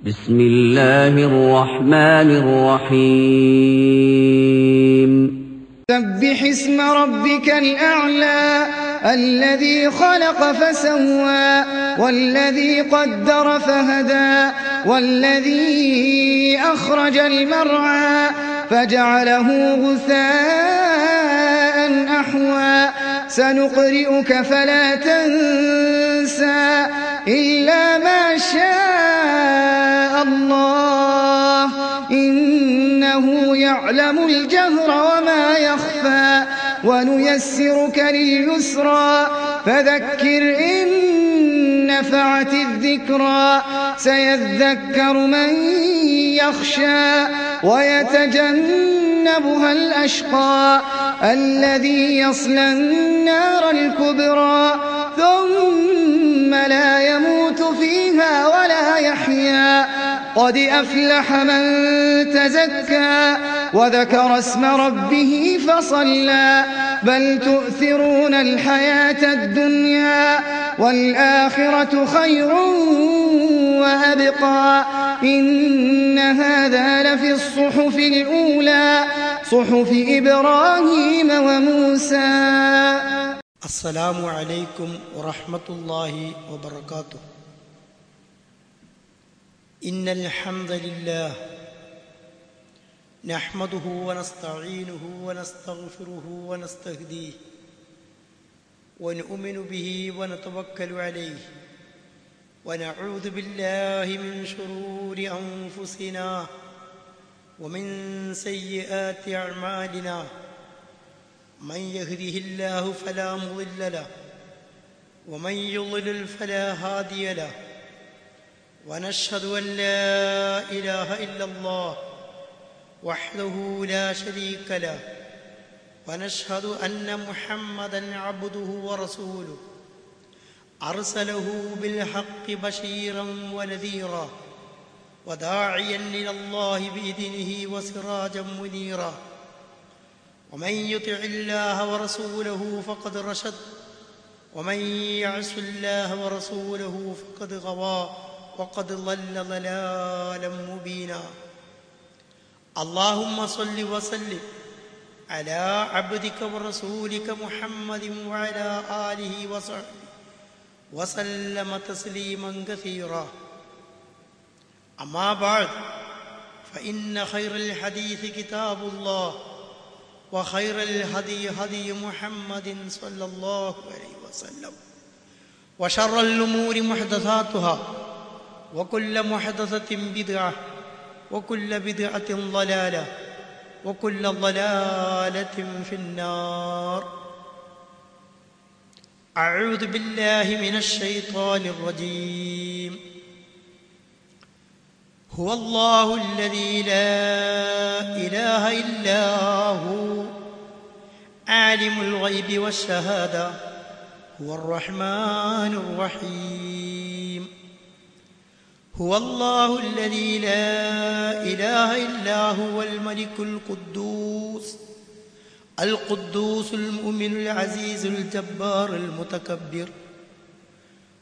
بسم الله الرحمن الرحيم سبح اسم ربك الأعلى الذي خلق فسوى والذي قدر فهدى والذي أخرج المرعى فجعله غثاء أحوى سنقرئك فلا تنسى إلا ما شاء الله إنه يعلم الجهر وما يخفى ونيسرك لليسرى فذكر إن نفعت الذكرى سيذكر من يخشى ويتجنبها الأشقى الذي يصلى النار الكبرى ثم لا يموت فيها ولا يحيا قد أفلح من تزكى وذكر اسم ربه فصلى بل تؤثرون الحياة الدنيا والآخرة خير وأبقى إن هذا لفي الصحف الأولى صحف إبراهيم وموسى. السلام عليكم ورحمة الله وبركاته. إن الحمد لله نحمده ونستعينه ونستغفره ونستهديه ونؤمن به ونتوكل عليه ونعوذ بالله من شرور أنفسنا ومن سيئات أعمالنا من يهده الله فلا مضل له ومن يضلل فلا هادي له ونشهد أن لا إله إلا الله وحده لا شريك له ونشهد أن محمدًا عبده ورسوله أرسله بالحق بشيرًا ونذيرًا وداعيًا إلى الله بإذنه وسراجًا منيرًا ومن يطع الله ورسوله فقد رشد ومن يعص الله ورسوله فقد غوى وقد ضل ضلالا مبينا. اللهم صل وسلم على عبدك ورسولك محمد وعلى آله وصحبه وسلم تسليما كثيرا. أما بعد فإن خير الحديث كتاب الله وخير الهدي هدي محمد صلى الله عليه وسلم وشر الأمور محدثاتها وكل محدثة بدعة وكل بدعة ضلالة وكل ضلالة في النار. أعوذ بالله من الشيطان الرجيم. هو الله الذي لا إله إلا هو عالم الغيب والشهادة هو الرحمن الرحيم. هو الله الذي لا إله إلا هو الملك القدوس المؤمن العزيز الجبار المتكبر.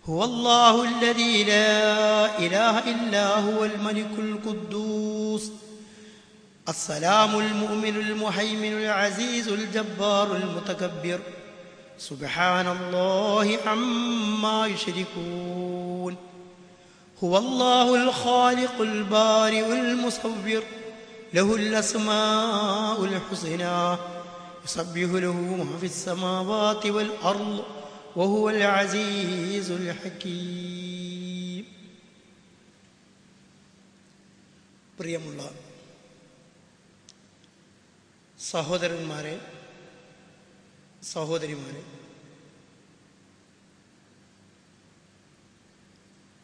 هو الله الذي لا إله إلا هو الملك القدوس السلام المؤمن المهيمن العزيز الجبار المتكبر. سبحان الله عما يشركون. هو الله الخالق البارئ المصور له الأسماء الحسنى يسبح له ما في السماوات والأرض وهو العزيز الحكيم. പ്രിയമുള്ള സഹോദരന്മാരെ, സഹോദരിമാരെ,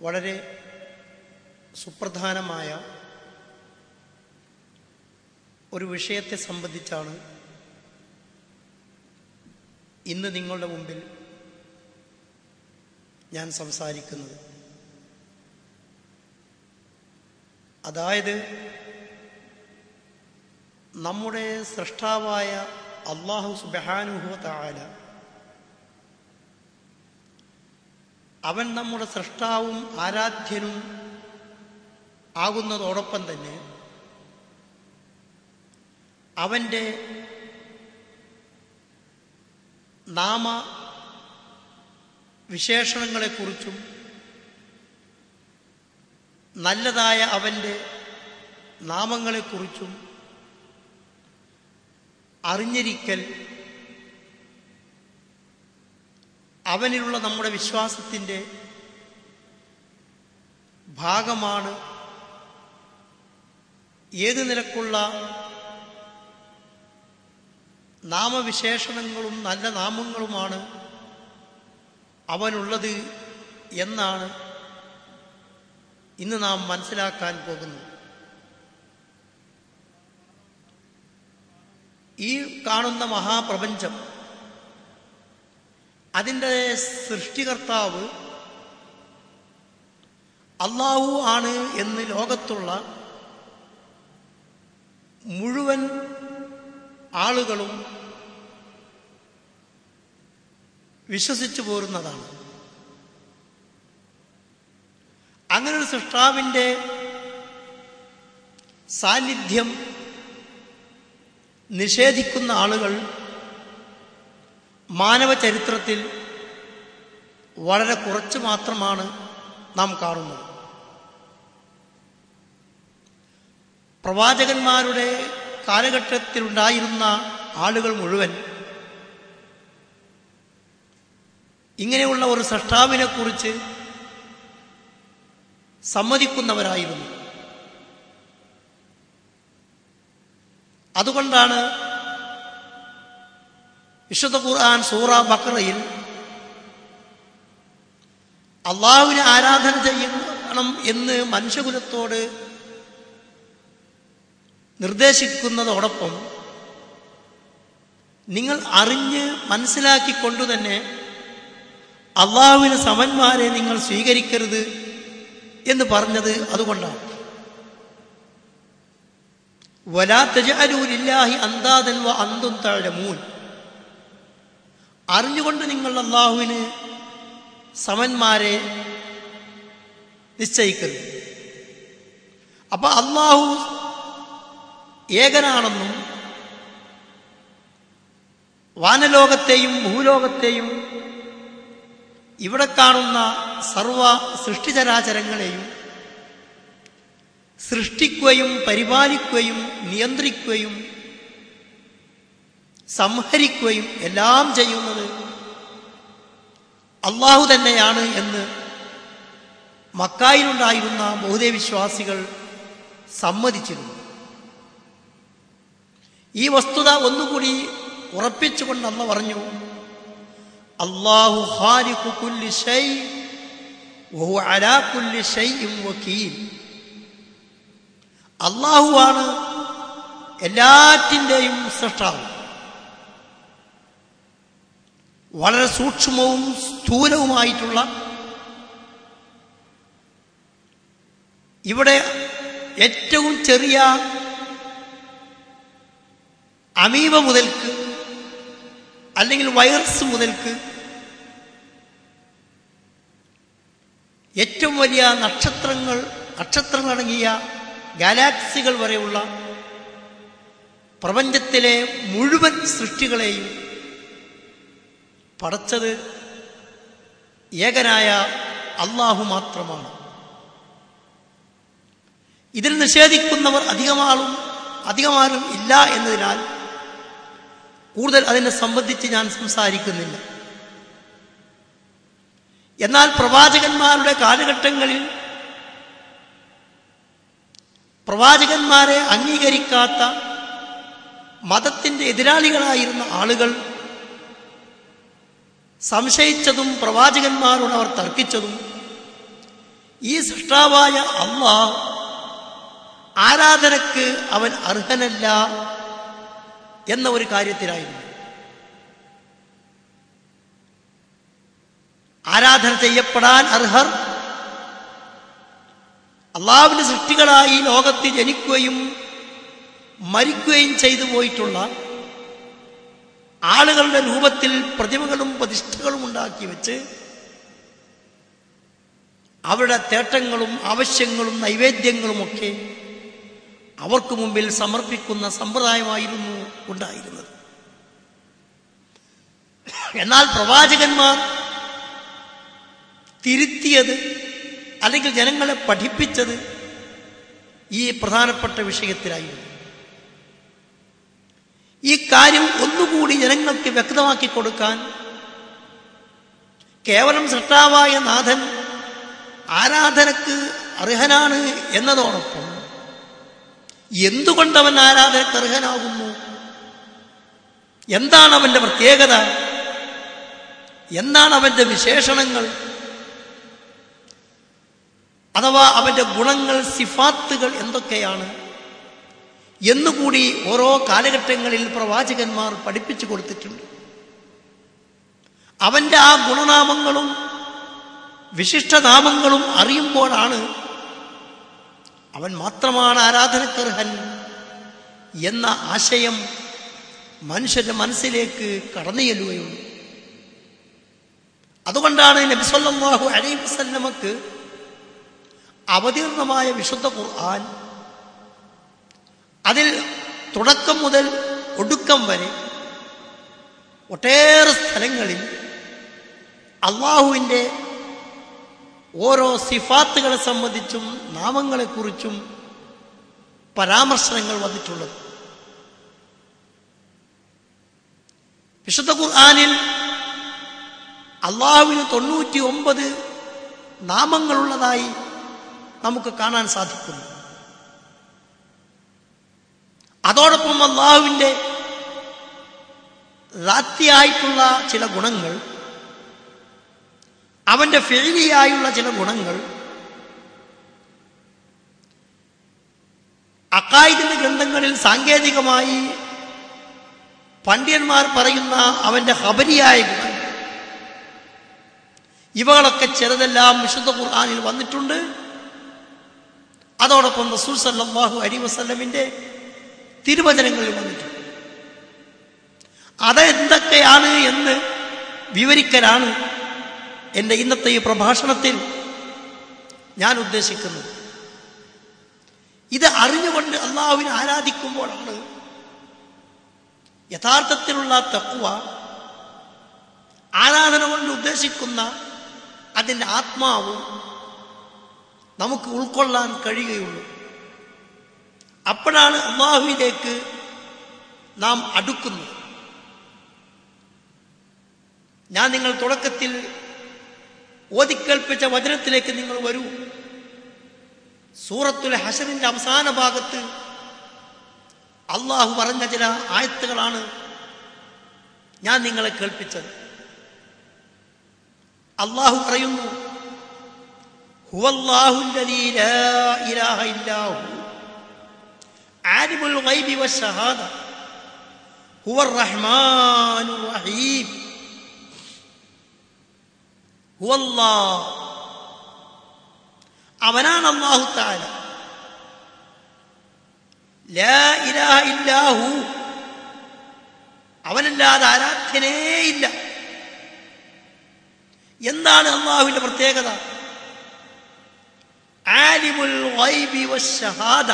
വളരെ സുപ്രധാനമായ ഒരു വിഷയത്തെ സംബന്ധിച്ചാണ് ഇന്ന് നിങ്ങളുടെ മുമ്പിൽ ഞാൻ സംസാരിക്കുന്നത്. അതായത് നമ്മുടെ സൃഷ്ടാവായ അല്ലാഹു സുബ്ഹാനഹു വ തആല അവൻ നമ്മുടെ സൃഷ്ടാവും ആരാധ്യനും ആകുന്നതോടൊപ്പം തന്നെ അവൻ്റെ നാമ വിശേഷണങ്ങളെക്കുറിച്ചും നല്ലതായ അവൻ്റെ നാമങ്ങളെക്കുറിച്ചും അറിഞ്ഞിരിക്കൽ അവനിലുള്ള നമ്മുടെ വിശ്വാസത്തിൻ്റെ ഭാഗമാണ്. ഏത് നിലക്കുള്ള നാമവിശേഷണങ്ങളും നല്ല നാമങ്ങളുമാണ് അവനുള്ളത് എന്നാണ് ഇന്ന് നാം മനസ്സിലാക്കാൻ പോകുന്നത്. ഈ കാണുന്ന മഹാപ്രപഞ്ചം, അതിൻ്റെ സൃഷ്ടികർത്താവ് അല്ലാഹു ആണ് എന്ന് ലോകത്തുള്ള മുഴുവൻ ആളുകളും വിശ്വസിച്ചു പോരുന്നതാണ്. അങ്ങനൊരു സൃഷ്ടാവിൻ്റെ സാന്നിധ്യം നിഷേധിക്കുന്ന ആളുകൾ മാനവ ചരിത്രത്തിൽ വളരെ കുറച്ച് മാത്രമാണ് നാം കാണുന്നത്. പ്രവാചകന്മാരുടെ കാലഘട്ടത്തിലുണ്ടായിരുന്ന ആളുകൾ മുഴുവൻ ഇങ്ങനെയുള്ള ഒരു സൃഷ്ടാവിനെക്കുറിച്ച് സമ്മതിക്കുന്നവരായിരുന്നു. അതുകൊണ്ടാണ് വിശുദ്ധ ഖുർആൻ സൂറ ബഖറയിൽ അള്ളാഹുവിനെ ആരാധന ചെയ്യണം എന്ന് മനുഷ്യകുലത്തോട് നിർദ്ദേശിക്കുന്നതോടൊപ്പം നിങ്ങൾ അറിഞ്ഞ് മനസ്സിലാക്കിക്കൊണ്ടു തന്നെ അള്ളാഹുവിന് സമന്മാരെ നിങ്ങൾ സ്വീകരിക്കരുത് എന്ന് പറഞ്ഞത് അതുകൊണ്ടാണ്. വലാ തജ്അലൂ ലില്ലാഹി അന്ദാദൻ വ അൻതും തഅലമൂൻ. അറിഞ്ഞുകൊണ്ട് നിങ്ങൾ അള്ളാഹുവിന് സമന്മാരെ നിശ്ചയിക്കരുത്. അപ്പൊ അള്ളാഹു ഏകനാണെന്നും വാനലോകത്തെയും ഭൂലോകത്തെയും ഇവിടെ കാണുന്ന സർവ സൃഷ്ടിചരാചരങ്ങളെയും സൃഷ്ടിക്കുകയും പരിപാലിക്കുകയും നിയന്ത്രിക്കുകയും സംഹരിക്കുകയും എല്ലാം ചെയ്യുന്നത് അള്ളാഹു തന്നെയാണ് എന്ന് മക്കായിലുണ്ടായിരുന്ന ബഹുദൈവവിശ്വാസികൾ സമ്മതിച്ചിരുന്നു. ഈ വസ്തുത ഒന്നുകൂടി ഉറപ്പിച്ചുകൊണ്ട് അല്ലാഹു പറഞ്ഞു, അല്ലാഹു ഖാലിഖു കുല്ലി ശൈ വഹുവ അലാ കുല്ലി ശൈഇൻ വകീൽ. അല്ലാഹുവാണ് എല്ലാറ്റിൻ്റെയും സൃഷ്ടാവ്. വളരെ സൂക്ഷ്മവും സ്ഥൂലവുമായിട്ടുള്ള ഇവിടെ ഏറ്റവും ചെറിയ അമീബ മുതൽക്ക് അല്ലെങ്കിൽ വൈറസ് മുതൽക്ക് ഏറ്റവും വലിയ നക്ഷത്രങ്ങളടങ്ങിയ ഗാലാക്സികൾ വരെയുള്ള പ്രപഞ്ചത്തിലെ മുഴുവൻ സൃഷ്ടികളെയും പടച്ചത് ഏകനായ അല്ലാഹു മാത്രമാണ്. ഇതിൽ നിഷേധിക്കുന്നവർ അധികമാരും ഇല്ല എന്നതിനാൽ കൂടുതൽ അതിനെ സംബന്ധിച്ച് ഞാൻ സംസാരിക്കുന്നില്ല. എന്നാൽ പ്രവാചകന്മാരുടെ കാലഘട്ടങ്ങളിൽ പ്രവാചകന്മാരെ അംഗീകരിക്കാത്ത മതത്തിൻ്റെ എതിരാളികളായിരുന്ന ആളുകൾ സംശയിച്ചതും പ്രവാചകന്മാരോട് അവർ തർക്കിച്ചതും ഈ സൃഷ്ടാവായ അല്ലാഹ് ആരാധനക്ക് അവൻ അർഹനല്ല എന്ന ഒരു കാര്യത്തിലായിരുന്നു. ആരാധന ചെയ്യപ്പെടാൻ അർഹർ അള്ളാഹുവിന്റെ സൃഷ്ടികളായി ലോകത്ത് ജനിക്കുകയും മരിക്കുകയും ചെയ്തു പോയിട്ടുള്ള ആളുകളുടെ രൂപത്തിൽ പ്രതിമകളും പ്രതിഷ്ഠകളും ഉണ്ടാക്കി വെച്ച് അവരുടെ തേട്ടങ്ങളും ആവശ്യങ്ങളും നൈവേദ്യങ്ങളുമൊക്കെ അവർക്ക് മുമ്പിൽ സമർപ്പിക്കുന്ന സമ്പ്രദായമായിരുന്നു ഉണ്ടായിരുന്നത്. എന്നാൽ പ്രവാചകന്മാർ തിരുത്തിയത് അല്ലെങ്കിൽ ജനങ്ങളെ പഠിപ്പിച്ചത് ഈ പ്രധാനപ്പെട്ട വിഷയത്തിലായിരുന്നു. ഈ കാര്യം ഒന്നുകൂടി ജനങ്ങൾക്ക് വ്യക്തമാക്കി കൊടുക്കാൻ കേവലം സൃഷ്ടാവായ നാഥൻ ആരാധനക്ക് അർഹനാണ് എന്നതോടൊപ്പം എന്തുകൊണ്ടവൻ ആരാധനക്ക് അർഹനാകുന്നു, എന്താണ് അവന്റെ പ്രത്യേകത, എന്താണ് അവന്റെ വിശേഷണങ്ങൾ, അഥവാ അവന്റെ ഗുണങ്ങൾ, സിഫാത്തുകൾ എന്തൊക്കെയാണ് എന്നുകൂടി ഓരോ കാലഘട്ടങ്ങളിൽ പ്രവാചകന്മാർ പഠിപ്പിച്ചു കൊടുത്തിട്ടുണ്ട്. അവന്റെ ആ ഗുണനാമങ്ങളും വിശിഷ്ടനാമങ്ങളും അറിയുമ്പോഴാണ് അവൻ മാത്രമാണ് ആരാധനക്കർഹൻ എന്ന ആശയം മനുഷ്യന്റെ മനസ്സിലേക്ക് കടന്നു ചെല്ലുകയുള്ളൂ. അതുകൊണ്ടാണ് നബി സല്ലല്ലാഹു അലൈഹി വസല്ലമക്ക് അവതീർണമായ വിശുദ്ധ ഖുർആൻ അതിൽ തുടക്കം മുതൽ ഒടുക്കം വരെ ഒട്ടേറെ സ്ഥലങ്ങളിൽ അള്ളാഹുവിൻ്റെ ഓരോ സിഫാത്തുകളെ സംബന്ധിച്ചും നാമങ്ങളെക്കുറിച്ചും പരാമർശനങ്ങൾ വന്നിട്ടുള്ളത്. വിശുദ്ധ ഖുർആനിൽ അള്ളാഹുവിന് 99 നാമങ്ങളുള്ളതായി നമുക്ക് കാണാൻ സാധിക്കുന്നു. അതോടൊപ്പം അള്ളാഹുവിൻ്റെ റാത്തിയായിട്ടുള്ള ചില ഗുണങ്ങൾ, അവന്റെ ഫിഅലിയായുള്ള ചില ഗുണങ്ങൾ, അഖായിദിന്റെ ഗ്രന്ഥങ്ങളിൽ സാങ്കേതികമായി പണ്ഡിതന്മാർ പറയുന്ന അവന്റെ ഖബരിയായ ഗുണങ്ങൾ, ഇവകളൊക്കെ ചെറുതെല്ലാം വിശുദ്ധ ഖുർആനിൽ വന്നിട്ടുണ്ട്. അതോടൊപ്പം റസൂൽ സല്ലല്ലാഹു അലൈഹി വസല്ലമിന്റെ തിരുവചനങ്ങളിൽ വന്നിട്ടുണ്ട്. അതെന്തൊക്കെയാണ് എന്ന് വിവരിക്കലാണ് എൻ്റെ ഇന്നത്തെ ഈ പ്രഭാഷണത്തിൽ ഞാൻ ഉദ്ദേശിക്കുന്നത്. ഇത് അറിഞ്ഞുകൊണ്ട് അള്ളാഹുവിനെ ആരാധിക്കുമ്പോഴാണ് യഥാർത്ഥത്തിലുള്ള തഖ്വ, ആരാധന കൊണ്ട് ഉദ്ദേശിക്കുന്ന അതിൻ്റെ ആത്മാവ് നമുക്ക് ഉൾക്കൊള്ളാൻ കഴിയുകയുള്ളൂ. അപ്പോഴാണ് അള്ളാഹുവിലേക്ക് നാം അടുക്കുന്നത്. ഞാൻ നിങ്ങൾ തുടക്കത്തിൽ ഓതിക്കേൽപ്പിച്ച വചനത്തിലേക്ക് നിങ്ങൾ വരൂ. സൂറത്തുൽ ഹശറിന്റെ അവസാന ഭാഗത്ത് അള്ളാഹു പറഞ്ഞ ചില ആയത്തുകളാണ് ഞാൻ നിങ്ങളെ കേൾപ്പിച്ചത്. അള്ളാഹു പറയുന്നു, ഹുവല്ലാഹുല്ലദീ ലാ ഇലാഹ ഇല്ലാഹു ആലിമുൽ ഗൈബി വശ്ശഹാദ ഹുവർ റഹ്മാനുർ റഹീം. ഹുവല്ലാഹ്, അവനാണ് അല്ലാഹു തആല. ലാ ഇലാഹ ഇല്ലാഹു, അവനല്ലാതെ ആരാധ്യനേയില്ല. എന്താണ് അല്ലാഹുവിന്റെ പ്രത്യേകത? ആലിമുൽ ഗൈബി വശ്ശഹാദ,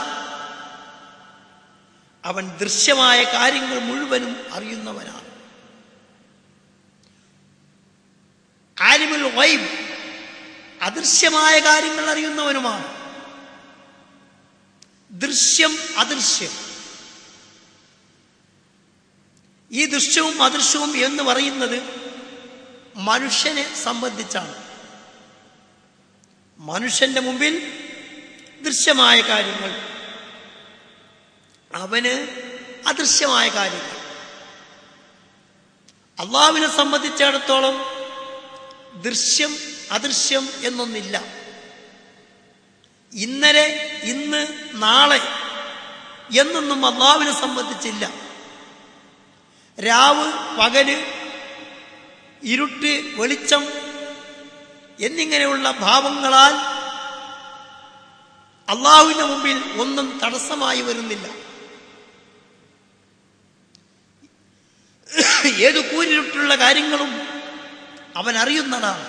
അവൻ ദൃശ്യമായ കാര്യങ്ങൾ മുഴുവനും അറിയുന്നവനാണ്. ആലിമുൽ ഗൈബ്, അദൃശ്യമായ കാര്യങ്ങൾ അറിയുന്നവനുമാണ്. ദൃശ്യം അദൃശ്യം, ഈ ദൃശ്യവും അദൃശ്യവും എന്ന് പറയുന്നത് മനുഷ്യനെ സംബന്ധിച്ചാണ്. മനുഷ്യന്റെ മുമ്പിൽ ദൃശ്യമായ കാര്യങ്ങൾ, അവന് അദൃശ്യമായ കാര്യങ്ങൾ. അള്ളാഹുവിനെ സംബന്ധിച്ചിടത്തോളം ദൃശ്യം അദൃശ്യം എന്നൊന്നില്ല. ഇന്നലെ, ഇന്ന്, നാളെ എന്നൊന്നും അള്ളാഹുവിനെ സംബന്ധിച്ചില്ല. രാവ്, പകല്, ഇരുട്ട്, വെളിച്ചം എന്നിങ്ങനെയുള്ള ഭാവങ്ങളാൽ അള്ളാഹുവിന്റെ മുമ്പിൽ ഒന്നും തടസ്സമായി വരുന്നില്ല. ഏതു കൂരിരുട്ടുള്ള കാര്യങ്ങളും അവൻ അറിയുന്നതാണ്.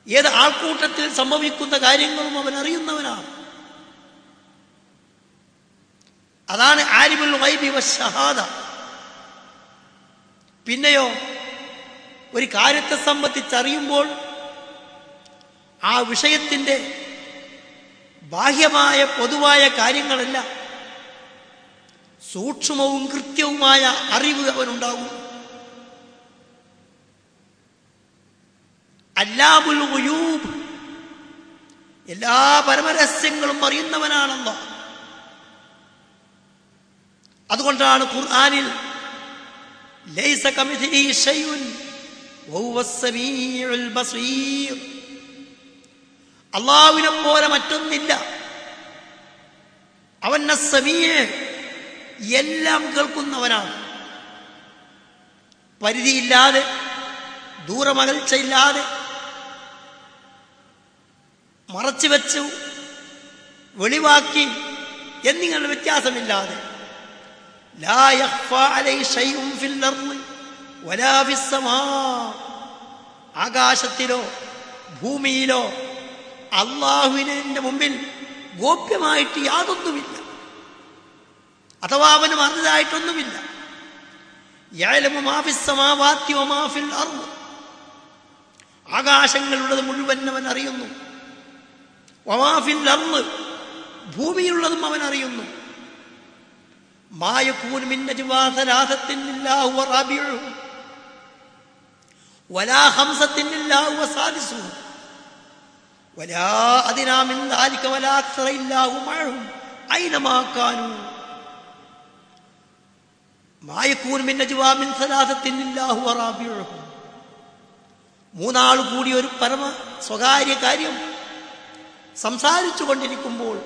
ഏത് ആൾക്കൂട്ടത്തിൽ സംഭവിക്കുന്ന കാര്യങ്ങളും അവൻ അറിയുന്നവനാണ്. അതാണ് ആലിമുൽ ഗൈബി വശഹാദ. പിന്നെയോ ഒരു കാര്യത്തെ സംബന്ധിച്ചറിയുമ്പോൾ ആ വിഷയത്തിന്റെ ബാഹ്യമായ പൊതുവായ കാര്യങ്ങളല്ല, സൂക്ഷ്മവും കൃത്യവുമായ അറിവ് അവനുണ്ടാകും. അല്ലാമുൽ ഗുയൂബ്, എല്ലാ പരമരഹസ്യങ്ങളും അറിയുന്നവനാണല്ലോ. അതുകൊണ്ടാണ് ഖുർആനിൽ ലൈസ കമിഥിലിഹി ശൈഉൻ വഹുവസ് സമീഉൽ ബസീർ, അല്ലാഹുവിനെ പോലെ മറ്റൊന്നില്ല, അവൻ അസ്സമീഅ്, എല്ലാം കേൾക്കുന്നവനാണ്. പരിധിയില്ലാതെ, ദൂരമകൽച്ചയില്ലാതെ, മറച്ചു വെച്ചു വെളിവാക്കി എന്നിങ്ങനെ വ്യത്യാസമില്ലാതെ, ലാ യഖ്ഫാ അലൈഹി ശൈഉൻ ഫിൽ അർളി വലാ ഫിസ് സമാ, ആകാശത്തിലോ ഭൂമിയിലോ അല്ലാഹുവിന്റെ മുമ്പിൽ ഗോപ്യമായിട്ട് യാതൊന്നുമില്ല, അഥവാ അവന് മറന്നതായിട്ടൊന്നുമില്ല. യഅലമു മാ ഫിസ് സമാവാതി വമാ ഫിൽ അർള്, ആകാശങ്ങളുള്ളത് മുഴുവൻ അവൻ അറിയുന്നു. വമാ ഫിൽ അർള്, ഭൂമിയിലുള്ളതും അവൻ അറിയുന്നു. മാ യകൂനു മിൻ നജ്വാ സലാസത്തിൻ ഇല്ലാ ഹുവ റാബിഉഹും വലാ ഖംസത്തിൻ ഇല്ലാ ഹുവ സാദിസുഹും വലാ അദ്നാ മിൻ ദാലിക വലാ അക്സറ ഇല്ലാ ഹുവ മഅഹും ഐനമാ കാനൂ. മാ യകൂനു മിൻ നജ്വാ മിൻ സലാസത്തിൻ ഇല്ലാ ഹുവ റാബിഉഹും, മൂന്നാൾ കൂടി ഒരു പരമ സ്വകാര്യ കാര്യം സംസാരിച്ചു കൊണ്ടിരിക്കുമ്പോൾ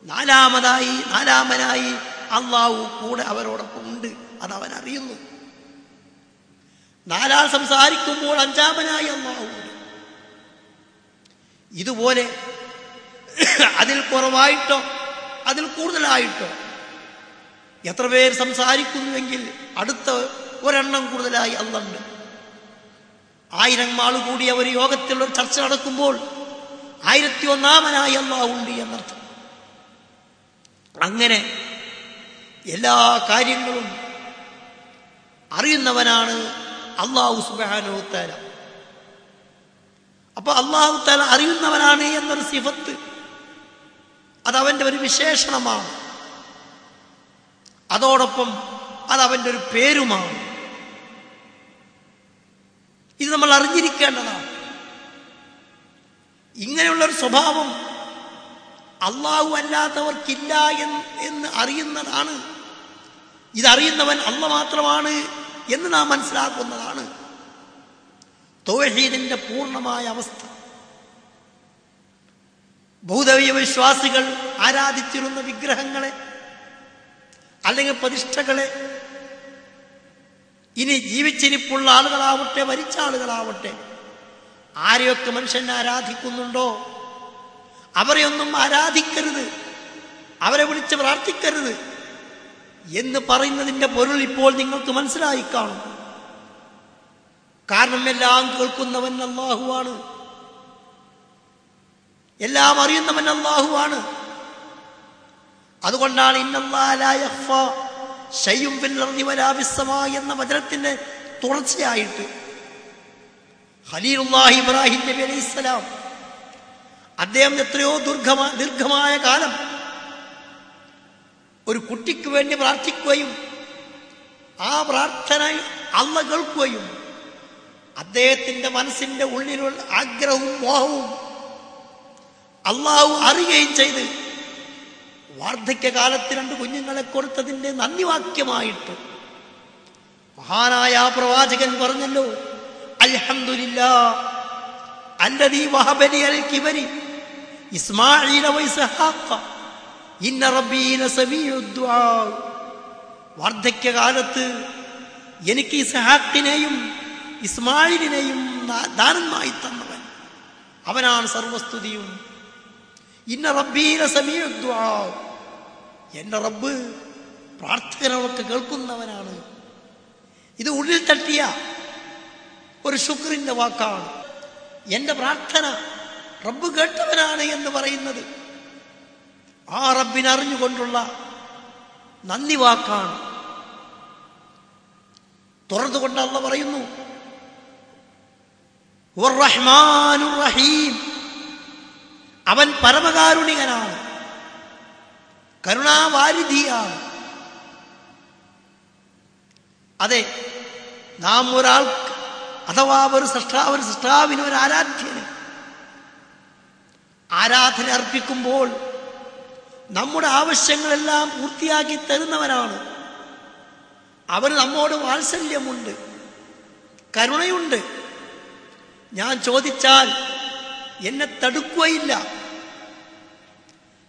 നാലാമനായി അള്ളാഹു കൂടെ അവരോടൊപ്പം ഉണ്ട്, അതവൻ അറിയുന്നു. നാലാൾ സംസാരിക്കുമ്പോൾ അഞ്ചാമനായി അള്ളാഹു ഉണ്ട്. ഇതുപോലെ അതിൽ കുറവായിട്ടോ അതിൽ കൂടുതലായിട്ടോ എത്ര പേർ സംസാരിക്കുന്നുവെങ്കിൽ അടുത്ത ഒരെണ്ണം കൂടുതലായി അള്ളാഹുണ്ട്. 1000 ആൾ കൂടിയ ഒരു യോഗത്തിലുള്ള ഒരു ചർച്ച നടക്കുമ്പോൾ 1001 അള്ളാഹു ഉണ്ട് എന്നർത്ഥം. അങ്ങനെ എല്ലാ കാര്യങ്ങളും അറിയുന്നവനാണ് അല്ലാഹു സുബ്ഹാനഹു വ തആല. അപ്പൊ അല്ലാഹു തആല അറിയുന്നവനാണ് എന്നൊരു സിഫത്ത് അതവന്റെ ഒരു വിശേഷണമാണ്. അതോടൊപ്പം അതവന്റെ ഒരു പേരുമാണ്. ഇത് നമ്മൾ അറിഞ്ഞിരിക്കേണ്ടതാണ്. ഇങ്ങനെയുള്ളൊരു സ്വഭാവം അള്ളാഹു അല്ലാത്തവർക്കില്ല എന്ന് അറിയുന്നതാണ്. ഇതറിയുന്നവൻ അല്ലാഹ് മാത്രമാണ് എന്ന് നാം മനസ്സിലാക്കുന്നതാണ് തൗഹീദിന്റെ പൂർണ്ണമായ അവസ്ഥ. ബൗദ്ധ വിശ്വാസികൾ ആരാധിച്ചിരുന്ന വിഗ്രഹങ്ങളെ അല്ലെങ്കിൽ പ്രതിഷ്ഠകളെ ഇനി ജീവിച്ചിരിപ്പുള്ള ആളുകളാവട്ടെ മരിച്ച ആളുകളാവട്ടെ ആരെയൊക്കെ മനുഷ്യൻ ആരാധിക്കുന്നുണ്ടോ അവരെയൊന്നും ആരാധിക്കരുത്, അവരെ വിളിച്ച് പ്രാർത്ഥിക്കരുത് എന്ന് പറയുന്നതിന്റെ പൊരുൾ ഇപ്പോൾ നിങ്ങൾക്ക് മനസ്സിലായി കാണും. കാരണം എല്ലാം കേൾക്കുന്നവൻ അല്ലാഹുവാണ്, എല്ലാം അറിയുന്നവൻ അല്ലാഹുവാണ്. അതുകൊണ്ടാണ് ഇന്നല്ലാഹ ലാ യഖ്ഫാ ശൈഉൻ ഫിൽ അർളി വലാ ഫിസ് സമാ എന്ന വചനത്തിന്റെ തുടർച്ചയായിട്ട് ഖലീലുല്ലാഹി ഇബ്രാഹിം നബി അലൈഹിസ്സലാം അദ്ദേഹം എത്രയോ ദീർഘമായ കാലം ഒരു കുട്ടിക്ക് വേണ്ടി പ്രാർത്ഥിക്കുകയും ആ പ്രാർത്ഥന അല്ലാഹ് കേൾക്കുകയും അദ്ദേഹത്തിന്റെ മനസ്സിന്റെ ഉള്ളിലുള്ള ആഗ്രഹവും മോഹവും അല്ലാഹു അറിയുകയും ചെയ്ത് വാർദ്ധക്യകാലത്ത് 2 കുഞ്ഞുങ്ങളെ കൊടുത്തതിന്റെ നന്ദി വാക്യമായിട്ട് മഹാനായ പ്രവാചകൻ പറഞ്ഞല്ലോ, അൽഹംദുലില്ലാഹ് അല്ലദീ വഹബനി അൽ കിബരി ഇസ്മാഈല വ ഇസ്ഹാഖ ഇന്ന റബ്ബീ ലസമീഉദ് ദുആ. വാർദ്ധക്യകാലത്ത് എനിക്ക് ഇസ്ഹാഖിനെയും ഇസ്മായിലിനെയും ദാനമായി തന്നവൻ, അവനാണ് സർവസ്തുതിയും. ഇന്ന റബ്ബീ ലസമീഉദ് ദുആ, എന്റെ റബ്ബ് പ്രാർത്ഥനകളൊക്കെ കേൾക്കുന്നവനാണ്. ഇത് ഉള്ളിൽ തട്ടിയ ഒരു ശുക്രിന്റെ വാക്കാണ്. എന്റെ പ്രാർത്ഥന റബ്ബ് കേട്ടവനാണ് എന്ന് പറയുന്നത് ആ റബ്ബിനെ അറിഞ്ഞുകൊണ്ടുള്ള നന്ദി വാക്കാണ്. തുറന്നുകൊണ്ട് അല്ലാഹു പറയുന്നു വർ-റഹ്മാനുർ റഹീം, അവൻ പരമകാരുണികനാണ്, കരുണാവാരിധിയാണ്. അതെ, നാം ഒരാൾക്ക് അഥവാ ഒരു സൃഷ്ടാവിന് ഒരു ആരാധ്യന് ആരാധന അർപ്പിക്കുമ്പോൾ നമ്മുടെ ആവശ്യങ്ങളെല്ലാം പൂർത്തിയാക്കി തരുന്നവനാണ്. അവന് നമ്മോട് വാത്സല്യമുണ്ട്, കരുണയുണ്ട്. ഞാൻ ചോദിച്ചാൽ എന്നെ തടുക്കുകയില്ല.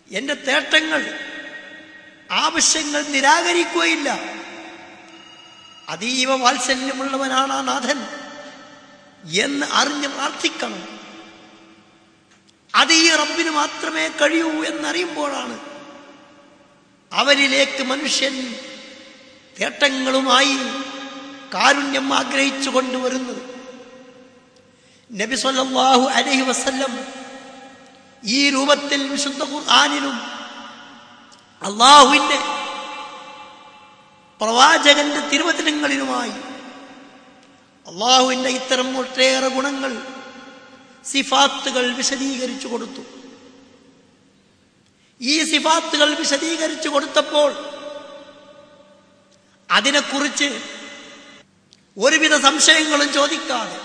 എന്റെ തേട്ടങ്ങൾ, ആവശ്യങ്ങൾ നിരാകരിക്കുകയില്ല. അതീവ വാത്സല്യമുള്ളവനാണ് ആ നാഥൻ എന്ന് അറിഞ്ഞ് പ്രാർത്ഥിക്കണം. അത് ഈ റബ്ബിന് മാത്രമേ കഴിയൂ എന്നറിയുമ്പോഴാണ് അവരിലേക്ക് മനുഷ്യൻ തേട്ടങ്ങളുമായി കാരുണ്യം ആഗ്രഹിച്ചു കൊണ്ടുവരുന്നത്. നബി സല്ലല്ലാഹു അലൈഹി വസല്ലം ഈ രൂപത്തിൽ വിശുദ്ധ ഖുർആനിലും അല്ലാഹുവിന്റെ പ്രവാചകന്റെ തിരുവചനങ്ങളിലുമായി അല്ലാഹുവിന്റെ ഇത്തരം ഒട്ടേറെ ഗുണങ്ങൾ, സിഫാത്തുകൾ വിശദീകരിച്ചു കൊടുത്തു. ഈ സിഫാത്തുകൾ വിശദീകരിച്ചു കൊടുത്തപ്പോൾ അതിനെക്കുറിച്ച് ഒരുവിധ സംശയങ്ങളും ചോദിക്കാതെ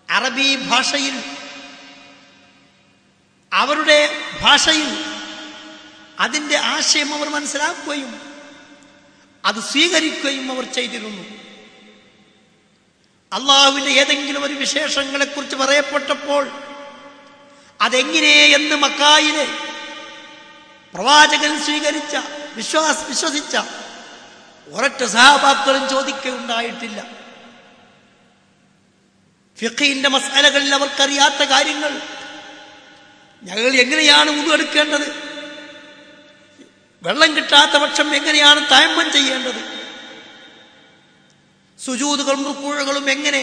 അറബി ഭാഷയിൽ, അവരുടെ ഭാഷയിൽ അതിൻ്റെ ആശയം അവർ മനസ്സിലാക്കുകയും അത് സ്വീകരിക്കുകയും അവർ ചെയ്തിരുന്നു. അള്ളാഹുവിന്റെ ഏതെങ്കിലും ഒരു വിശേഷങ്ങളെക്കുറിച്ച് പറയപ്പെട്ടപ്പോൾ അതെങ്ങനെ എന്ന് മക്കായിലെ പ്രവാചകൻ സ്വീകരിച്ച വിശ്വസിച്ച ഒരൊറ്റ സഹാബാക്കളും ചോദിക്കുകയുണ്ടായിട്ടില്ല. ഫിഖിന്റെ മസ്അലകളിൽ അവർക്കറിയാത്ത കാര്യങ്ങൾ, ഞങ്ങൾ എങ്ങനെയാണ് വുദു എടുക്കേണ്ടത്, വെള്ളം കിട്ടാത്ത പക്ഷം എങ്ങനെയാണ് തയമ്മം ചെയ്യേണ്ടത്, സുജൂദുകളും റുക്കൂഉകളും എങ്ങനെ,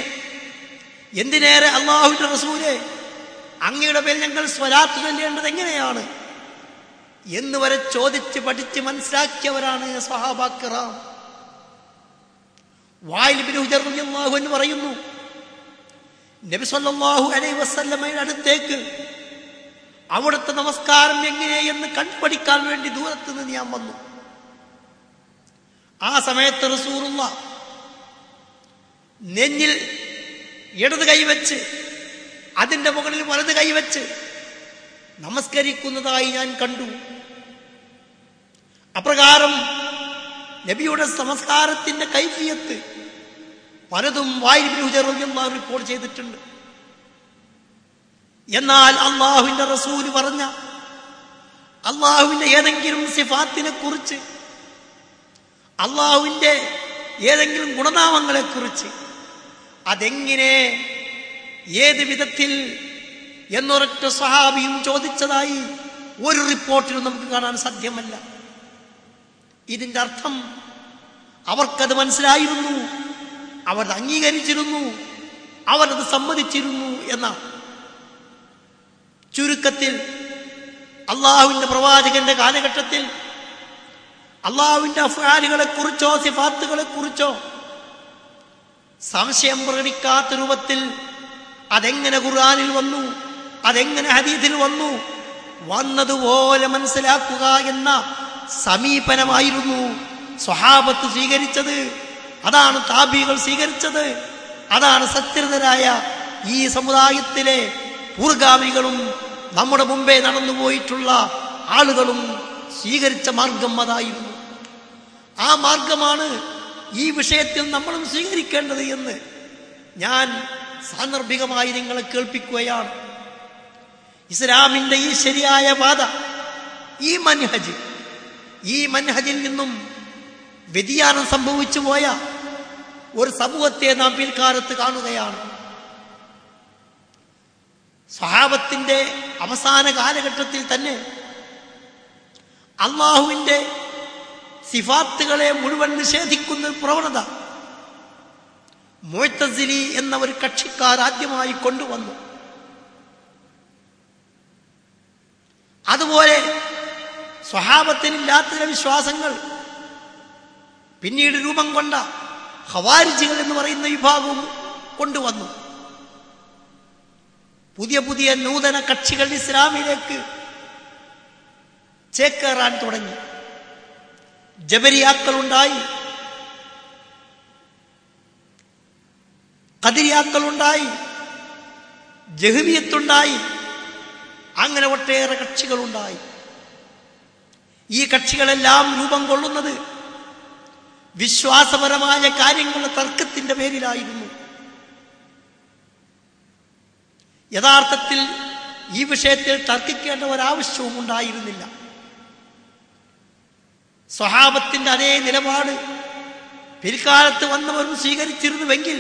എന്തിനേറെ അല്ലാഹുവിന്റെ റസൂലേ അങ്ങയുടെ പേരിൽ ഞങ്ങൾ സ്വലാത്ത് ചൊല്ലേണ്ടത് എങ്ങനെയാണ് എന്ന് വരെ ചോദിച്ച് പഠിച്ച് മനസ്സിലാക്കിയവരാണ് സ്വഹാബാ കിറാം. വായിൽ ഇബ്നു ഹുജർ റളിയല്ലാഹു അൻഹു പറയുന്നു, നബി സല്ലല്ലാഹു അലൈഹി വസല്ലമയുടെ അടുത്തേക്ക് അവിടുത്തെ നമസ്കാരം എങ്ങനെയെന്ന് കണ്ടുപഠിക്കാൻ വേണ്ടി ദൂരത്ത് നിന്ന് ഞാൻ വന്നു. ആ സമയത്ത് റസൂലുള്ളാഹ് നെഞ്ഞിൽ ഇടത് കൈവച്ച് അതിന്റെ മുകളിൽ വലത് കൈവച്ച് നമസ്കരിക്കുന്നതായി ഞാൻ കണ്ടു. അപ്രകാരം നബിയുടെ നമസ്കാരത്തിന്റെ കൈഫിയത്ത് പലതും വായിൽ റിപ്പോർട്ട് ചെയ്തിട്ടുണ്ട്. എന്നാൽ അള്ളാഹുവിന്റെ റസൂല് പറഞ്ഞ അള്ളാഹുവിന്റെ ഏതെങ്കിലും സിഫാത്തിനെ കുറിച്ച്, അള്ളാഹുവിന്റെ ഏതെങ്കിലും ഗുണനാമങ്ങളെ കുറിച്ച് അതെങ്ങനെ, ഏത് വിധത്തിൽ എന്നൊരൊറ്റ സ്വഹാബിയും ചോദിച്ചതായി ഒരു റിപ്പോർട്ടിലും നമുക്ക് കാണാൻ സാധ്യമല്ല. ഇതിന്റെ അർത്ഥം അവർക്കത് മനസ്സിലായിരുന്നു, അവരത് അംഗീകരിച്ചിരുന്നു, അവരത് സമ്മതിച്ചിരുന്നു എന്നാണ്. ചുരുക്കത്തിൽ അള്ളാഹുവിന്റെ പ്രവാചകന്റെ കാലഘട്ടത്തിൽ അള്ളാഹുവിന്റെ അഫ്ആലുകളെ കുറിച്ചോ സിഫാത്തുകളെ കുറിച്ചോ സംശയം പ്രകടിക്കാത്ത രൂപത്തിൽ അതെങ്ങനെ ഖുർആനിൽ വന്നു, അതെങ്ങനെ ഹദീസിൽ വന്നു, വന്നതുപോലെ മനസ്സിലാക്കുക എന്ന സമീപനമായിരുന്നു സ്വഹാബത്ത് സ്വീകരിച്ചത്. അതാണ് താബികൾ സ്വീകരിച്ചത്. അതാണ് സത്യനിരതരായ ഈ സമുദായത്തിലെ പൂർവ്വഗാമികളും നമ്മുടെ മുമ്പേ നടന്നുപോയിട്ടുള്ള ആളുകളും സ്വീകരിച്ച മാർഗം അതായിരുന്നു. ആ മാർഗമാണ് ഈ വിഷയത്തിൽ നമ്മളും സ്വീകരിക്കേണ്ടത് എന്ന് ഞാൻ സാന്ദർഭികമായി നിങ്ങളെ കേൾപ്പിക്കുകയാണ്. ഇസ്ലാമിന്റെ ഈ ശരിയായ പാത, ഈ മൻഹജിൽ നിന്നും വ്യതിയാനം സംഭവിച്ചു പോയ ഒരു സമൂഹത്തെ നാം പിൽക്കാലത്ത് കാണുകയാണ്. സ്വഹാബത്തിന്റെ അവസാന കാലഘട്ടത്തിൽ തന്നെ അള്ളാഹുവിന്റെ സിഫാത്തുകളെ മുഴുവൻ നിഷേധിക്കുന്ന പ്രവണത മുഅ്തസിലി എന്ന ഒരു കക്ഷിക്കാർ ആദ്യമായി കൊണ്ടുവന്നു. അതുപോലെ സ്വഹാബത്തിനില്ലാത്ത ചില വിശ്വാസങ്ങൾ പിന്നീട് രൂപം കൊണ്ട ഖവാരിജികൾ എന്ന് പറയുന്ന വിഭാഗവും കൊണ്ടുവന്നു. പുതിയ പുതിയ നൂതന കക്ഷികൾ ഇസ്ലാമിലേക്ക് ചേക്കേറാൻ തുടങ്ങി. ജബരിയാക്കളുണ്ടായി, ഖദരിയാക്കളുണ്ടായി, ജഹ്മിയത്തുണ്ടായി, അങ്ങനെ ഒട്ടേറെ കക്ഷികളുണ്ടായി. ഈ കക്ഷികളെല്ലാം രൂപം കൊള്ളുന്നത് വിശ്വാസപരമായ കാര്യങ്ങളുടെ തർക്കത്തിന്റെ പേരിലായിരുന്നു. യഥാർത്ഥത്തിൽ ഈ വിഷയത്തിൽ തർക്കിക്കേണ്ട ഒരാവശ്യവും ഉണ്ടായിരുന്നില്ല. സ്വഹാബത്തിന്റെ അതേ നിലപാട് പിൽക്കാലത്ത് വന്നവരും സ്വീകരിച്ചിരുന്നുവെങ്കിൽ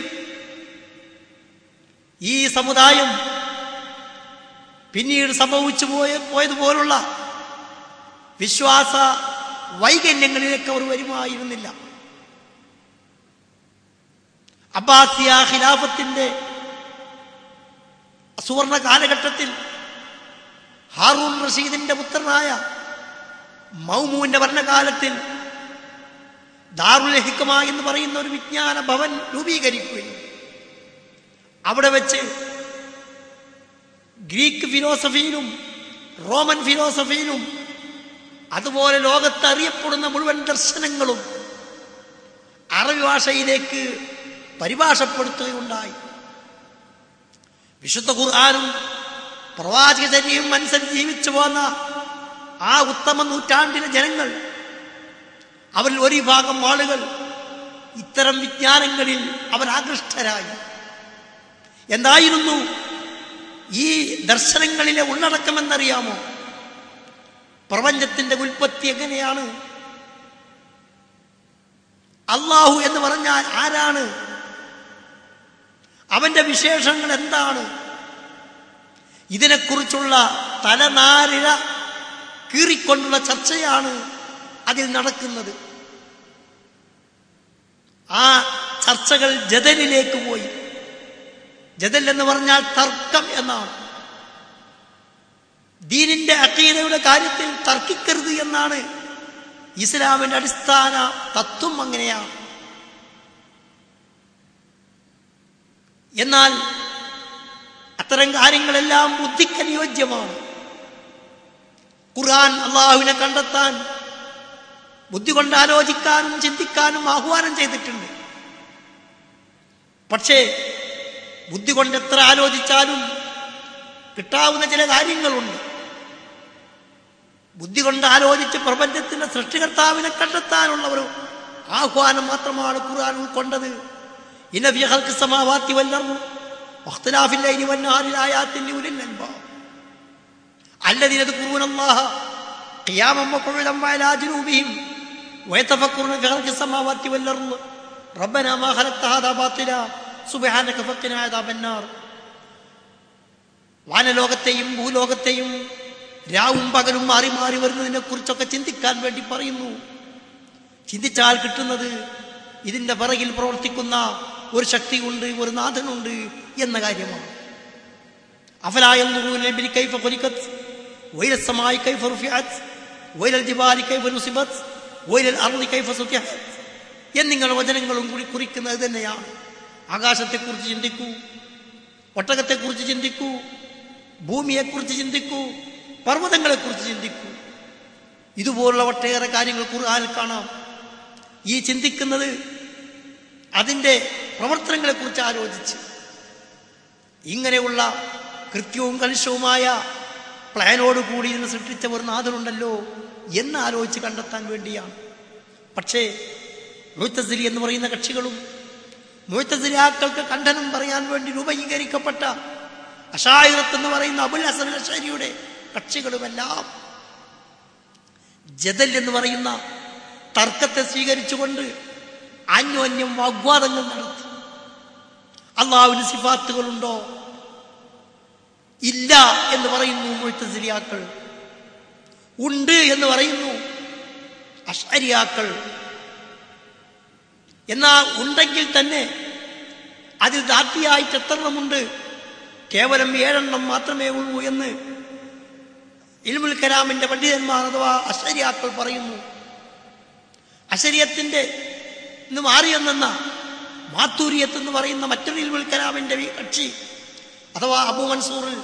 ഈ സമുദായം പിന്നീട് സംഭവിച്ചു പോയതുപോലുള്ള വിശ്വാസ വൈകല്യങ്ങളിലേക്ക് അവർ വരുമായിരുന്നില്ല. അബ്ബാസിയ ഖിലാഫത്തിന്റെ സുവർണ കാലഘട്ടത്തിൽ ഹാറൂൺ റഷീദിന്റെ പുത്രനായ മൗമൂന്റെ ഭരണകാലത്തിൽ ദാറുൽ ഹിക്മ എന്ന് പറയുന്ന ഒരു വിജ്ഞാന ഭവൻ രൂപീകരിക്കുകയും അവിടെ വെച്ച് ഗ്രീക്ക് ഫിലോസഫിയിലും റോമൻ ഫിലോസഫിയിലും അതുപോലെ ലോകത്ത് അറിയപ്പെടുന്ന മുഴുവൻ ദർശനങ്ങളും അറബി ഭാഷയിലേക്ക് പരിഭാഷപ്പെടുത്തുകയുണ്ടായി. വിശുദ്ധ ഖുർആനും പ്രവാചകചര്യയും അനുസരിച്ച് ജീവിച്ചു പോന്ന ആ ഉത്തമ നൂറ്റാണ്ടിലെ ജനങ്ങൾ, അവരിൽ ഒരു വിഭാഗം ആളുകൾ ഇത്തരം വിജ്ഞാനങ്ങളിൽ അവർ ആകൃഷ്ടരായി. എന്തായിരുന്നു ഈ ദർശനങ്ങളിലെ ഉള്ളടക്കമെന്നറിയാമോ? പ്രപഞ്ചത്തിന്റെ ഉൽപ്പത്തി എങ്ങനെയാണ്? അല്ലാഹു എന്ന് പറഞ്ഞാൽ ആരാണ്? അവന്റെ വിശേഷങ്ങൾ എന്താണ്? ഇതിനെക്കുറിച്ചുള്ള തലനാരിഴ കീറിക്കൊണ്ടുള്ള ചർച്ചയാണ് അതിൽ നടക്കുന്നത്. ആ ചർച്ചകൾ ജദലിലേക്ക് പോയി. ജദൽ എന്ന് പറഞ്ഞാൽ തർക്കം എന്നാണ്. ദീനിന്റെ അഖീദയുടെ കാര്യത്തിൽ തർക്കിക്കരുത് എന്നാണ് ഇസ്ലാമിന്റെ അടിസ്ഥാന തത്വം. അങ്ങനെയാണ്. എന്നാൽ അത്തരം കാര്യങ്ങളെല്ലാം ബുദ്ധിക്കനുയോജ്യമാണ്. ഖുർആൻ അള്ളാഹുവിനെ കണ്ടെത്താൻ ബുദ്ധി കൊണ്ട് ആലോചിക്കാനും ചിന്തിക്കാനും ആഹ്വാനം ചെയ്തിട്ടുണ്ട്. പക്ഷേ ബുദ്ധി കൊണ്ട് എത്ര ആലോചിച്ചാലും കിട്ടാവുന്ന ചില കാര്യങ്ങളുണ്ട്. ബുദ്ധി കൊണ്ട് ആലോചിച്ച് പ്രപഞ്ചത്തിന്റെ സൃഷ്ടികർത്താവിനെ കണ്ടെത്താനുള്ള ഒരു ആഹ്വാനം മാത്രമാണ് ഖുർആൻ ഉൾക്കൊണ്ടത്. ഇന്ന ഫീ ഖൽഖിസ് സമാവാതി വൽ അർദ് വഖ്തിലാഫിൽ ലൈലി വൻ നഹാരി ആയാത്തിൻ ലിഉലിൽ അൽബാബ് അല്ലദീന യദ്കുറൂനല്ലാഹ ഖിയാമൻ വഖുഉദൻ വഅലാ ജുനൂബിഹിം വയതഫക്കറുന ഫീ ഖൽഖിസ് സമാവാതി വൽ അർദ് റബ്ബനാ മാ ഖലഖ്ത ഹാദാ ബാതിലാ സുബ്ഹാനക ഫഖിനാ അദാബന്നാർ. വാനലോകത്തെയും ഭൂലോകത്തെയും രാവും പകലും മാറി മാറി വരുന്നതിനെ കുറിച്ചൊക്കെ ചിന്തിക്കാൻ വേണ്ടി പറയുന്നു. ചിന്തിച്ചാൽ കിട്ടുന്നത് ഇതിന്റെ പിറകിൽ പ്രവർത്തിക്കുന്ന ഒരു ശക്തിയുണ്ട്, ഒരു നാഥനുണ്ട് എന്ന കാര്യമാണ്. അഫലാ യൻദുറൂന ഇലൽ കൈഫ ഖുലിഖത് വഇലൽ സമാഇ കൈഫ റുഫിഅത് വഇലൽ ജിബാലി കൈഫ നുസിബത് വഇലൽ അർളി കൈഫ സുതിഹത് എന്നിങ്ങനെ വചനങ്ങളും കൂടി കുറിക്കുന്നത് തന്നെയാണ്. ആകാശത്തെക്കുറിച്ച് ചിന്തിക്കൂ, ഒട്ടകത്തെക്കുറിച്ച് ചിന്തിക്കൂ, ഭൂമിയെക്കുറിച്ച് ചിന്തിക്കൂ, പർവ്വതങ്ങളെക്കുറിച്ച് ചിന്തിക്കൂ. ഇതുപോലുള്ള ഒട്ടേറെ കാര്യങ്ങൾ ഖുർആനിൽ കാണാം. ഈ ചിന്തിക്കുന്നത് അതിൻ്റെ പ്രവർത്തനങ്ങളെക്കുറിച്ച് ആലോചിച്ച്, ഇങ്ങനെയുള്ള കൃത്യവും കലുഷവുമായ പ്ലാനോടുകൂടി ഇതിനെ സൃഷ്ടിച്ച ഒരു നാഥനുണ്ടല്ലോ എന്ന് ആലോചിച്ച് കണ്ടെത്താൻ വേണ്ടിയാണ്. പക്ഷേ മുഅ്തസിലി എന്ന് പറയുന്ന കക്ഷികളും മുഅ്തസിലിയാക്കൾക്ക് ഖണ്ഡനം പറയാൻ വേണ്ടി രൂപീകരിക്കപ്പെട്ട അശായിറത്ത് എന്ന് പറയുന്ന അബുൽ ഹസൻ അശ്അരിയുടെ കക്ഷികളുമെല്ലാം ജദൽ എന്ന് പറയുന്ന തർക്കത്തെ സ്വീകരിച്ചുകൊണ്ട് അന്യോന്യം വാഗ്വാദങ്ങൾ നടത്തി. അല്ലാഹുവിന് സിഫാത്തുകളുണ്ടോ? ഇല്ല എന്ന് പറയുന്നു മുഅ്തസിലിയാക്കൾ. ഉണ്ട് എന്ന് പറയുന്നു അശ്അരിയാക്കൾ. എന്നാൽ ഉണ്ടെങ്കിൽ തന്നെ അതിൽ ദാത്തിയായിട്ട് എത്രണ്ണമുണ്ട്? കേവലം 7 മാത്രമേ ഉള്ളൂ എന്ന് ഇൽമുൽ കലാമിന്റെ പണ്ഡിതന്മാർ അഥവാ അശരിയാക്കൾ പറയുന്നു. അശരിയത്തിന്റെ ഇന്ന് മാറിയെന്ന മാത്തൂരിയത്ത് എന്ന് പറയുന്ന മറ്റൊരു ഇൽമുൽ കലാമിന്റെ കക്ഷി അഥവാ അബൂ മൻസൂറിൽ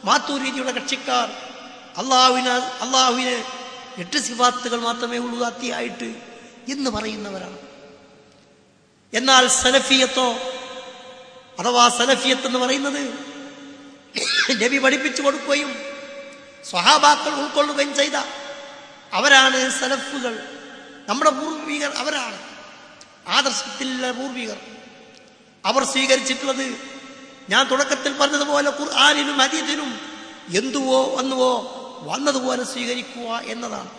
മാത്തൂരിയുടെ കക്ഷിക്കാർ അള്ളാഹുവിന് 8 സിഫാത്തുകൾ മാത്രമേ ഉള്ളൂ ദാത്തിയായിട്ട് എന്ന് പറയുന്നവരാണ്. എന്നാൽ സലഫിയത്തോ അഥവാ സലഫിയത്ത് എന്ന് പറയുന്നത് നബി പഠിപ്പിച്ചു കൊടുക്കുകയും സ്വഹാബാക്കൾ ഉൾക്കൊള്ളുകയും ചെയ്ത അവരാണ് സലഫുകൾ. നമ്മുടെ പൂർവികർ അവരാണ്, ആദർശത്തിലുള്ള പൂർവികർ. അവർ സ്വീകരിച്ചിട്ടുള്ളത് ഞാൻ തുടക്കത്തിൽ പറഞ്ഞതുപോലെ ഖുർആനിലും ഹദീസിലും എന്തുവോ വന്നുവോ വന്നതുപോലെ സ്വീകരിക്കുക എന്നതാണ്.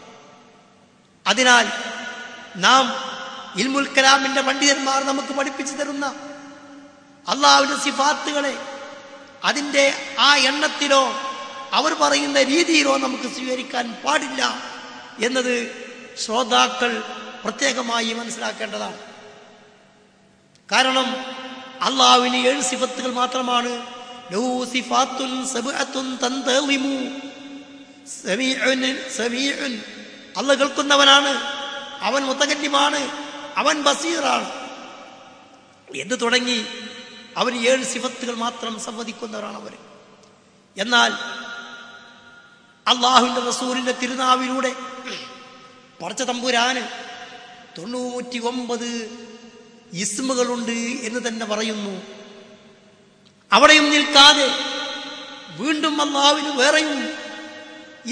അതിനാൽ നാം ഇൽമുൽ കലാമിന്റെ പണ്ഡിതന്മാർ നമുക്ക് പഠിപ്പിച്ചു തരുന്ന അള്ളാഹുവിന്റെ സിഫാത്തുകളെ അതിൻ്റെ ആ എണ്ണത്തിലോ അവർ പറയുന്ന രീതിയിലോ നമുക്ക് സ്വീകരിക്കാൻ പാടില്ല എന്നത് ശ്രോതാക്കൾ പ്രത്യേകമായി മനസ്സിലാക്കേണ്ടതാണ്. കാരണം അള്ളാഹുവിന് 7 സിഫത്തുകൾ മാത്രമാണ്. ലഹു സിഫാത്തുൻ സബ്അത്തുൻ തന്തളിമു സമീഉൻ, അല്ലാഹു കേൾക്കുന്നവനാണ്, അവൻ മുതകല്ലിമാണ്, അവൻ ബസീറാണ് എന്ന് തുടങ്ങി അവർ 7 സിഫത്തുകൾ മാത്രം സംവദിക്കുന്നവരാണ് അവർ. എന്നാൽ അള്ളാഹുവിന്റെ റസൂലിന്റെ തിരുനാവിലൂടെ പടച്ച തമ്പുരാന് 99 ഇസ്മുകളുണ്ട് എന്ന് തന്നെ പറയുന്നു. അവിടെയും നിൽക്കാതെ വീണ്ടും അള്ളാഹുവിന് വേറെയും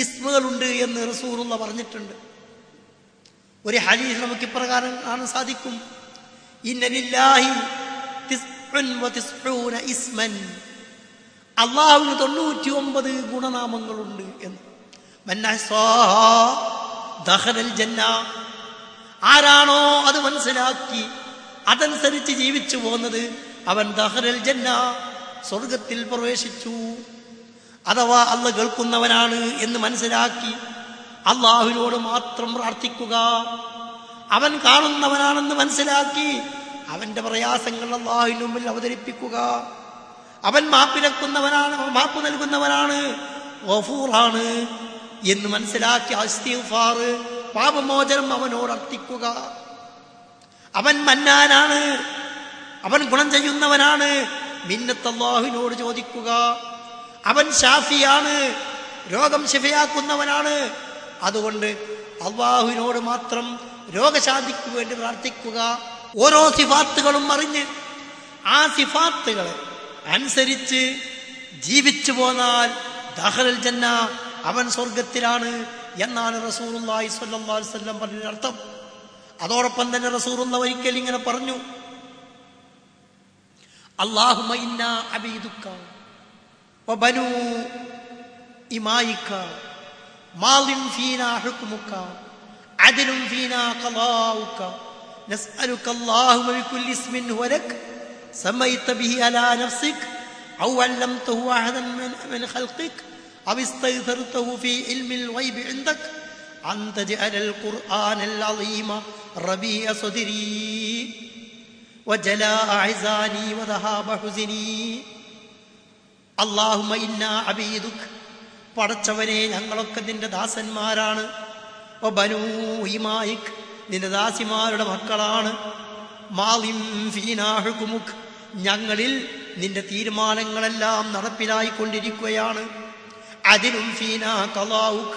ഇസ്മുകളുണ്ട് എന്ന് റസൂലുള്ള പറഞ്ഞിട്ടുണ്ട്. ഒരു ഹദീസ് നമുക്ക് ഇപ്രകാരം കാണാൻ സാധിക്കും: ഇന്ന ലില്ലാഹി 99 ഇസ്മൻ, അള്ളാഹുവിന് 99 ഗുണനാമങ്ങളുണ്ട് എന്ന്. ദഖലൽ ജന്ന, ആരാണോ അത് മനസ്സിലാക്കി അതനുസരിച്ച് ജീവിച്ചു പോകുന്നത് അവൻ ദഖലൽ ജന്ന, സ്വർഗത്തിൽ പ്രവേശിച്ചു. അഥവാ അള്ളാഹു കേൾക്കുന്നവനാണ് എന്ന് മനസ്സിലാക്കി അള്ളാഹുവിനോട് മാത്രം പ്രാർത്ഥിക്കുക. അവൻ കാണുന്നവനാണെന്ന് മനസ്സിലാക്കി അവന്റെ പ്രയാസങ്ങൾ അള്ളാഹുവിന് മുമ്പിൽ അവതരിപ്പിക്കുക. അവൻ മാപ്പ് നൽകുന്നവനാണ്, ഗഫൂറാണ് എന്ന് മനസ്സിലാക്കി ഇസ്തിഗ്ഫാർ, പാപമോചനം അവനോട് അർത്ഥിക്കുക. അവൻ മന്നാനാണ്, അവൻ ഗുണം ചെയ്യുന്നവനാണ്, മിന്നത്ത് അല്ലാഹുവിനോട് ചോദിക്കുക. അവൻ ഷാഫിയാണ്, രോഗം ശിഫയാക്കുന്നവനാണ്, അതുകൊണ്ട് അല്ലാഹുവിനോട് മാത്രം രോഗശാന്തിക്ക് വേണ്ടി പ്രാർത്ഥിക്കുക. ഓരോ സിഫാത്തുകളും അറിഞ്ഞ് ആ സിഫാത്തുകളെ അനുസരിച്ച് ജീവിച്ചു പോന്നാൽ ദഖലൽ ജന്ന, അവൻ സ്വർഗത്തിലാണ് എന്നാണ് റസൂലുള്ളാഹി സ്വല്ലല്ലാഹു അലൈഹി വസല്ലം പറഞ്ഞതിന്റെ അർത്ഥം. അതോടൊപ്പം തന്നെ റസൂലുള്ള ഒരിക്കൽ ഇങ്ങനെ പറഞ്ഞു: അല്ലാഹുമ്മ ഇന്നാ അബീദുക വബനൂ ഇമായിക മാളിൻ ഫീനാ ഹുക്മുക അദ്ലുൻ ഫീനാ ഖളാഉക നസ്അലുക അല്ലാഹുമ്മ ബികുല്ലി ഇസ്മിൻ ഹുവ ലക സമൈത ബിഹി അലാ നഫ്സിക ഔ അല്ലംതഹു അഹദൻ മിൻ ഖൽഖിക ഔ ഇസ്തഗ്ഫർതഹു ഫീ ഇൽമിൽ ഗൈബി ഇൻദക അൻ തജ്അലൽ ഖുർആനൽ അളീമ റബീഅ സദ്രി വജലാഅ അഹ്സാനി വദഹാബ ഹുസ്നി. അല്ലാഹുമ്മ ഇന്നാ അബീദുക, പടച്ചവനെ ഞങ്ങളൊക്കെ നിന്റെ ദാസന്മാരാണ്. വബനൂ ഇമായിക്, നിന്റെ ദാസിമാരുടെ മക്കളാണ്. മാളിൻ ഫീനാ ഹുക്മുക, ഞങ്ങളിൽ നിന്റെ തീരുമാനങ്ങളെല്ലാം നടപ്പിലായിക്കൊണ്ടിരിക്കുകയാണ്. അദ്ലുൻ ഫീനാ ഖളാഉക,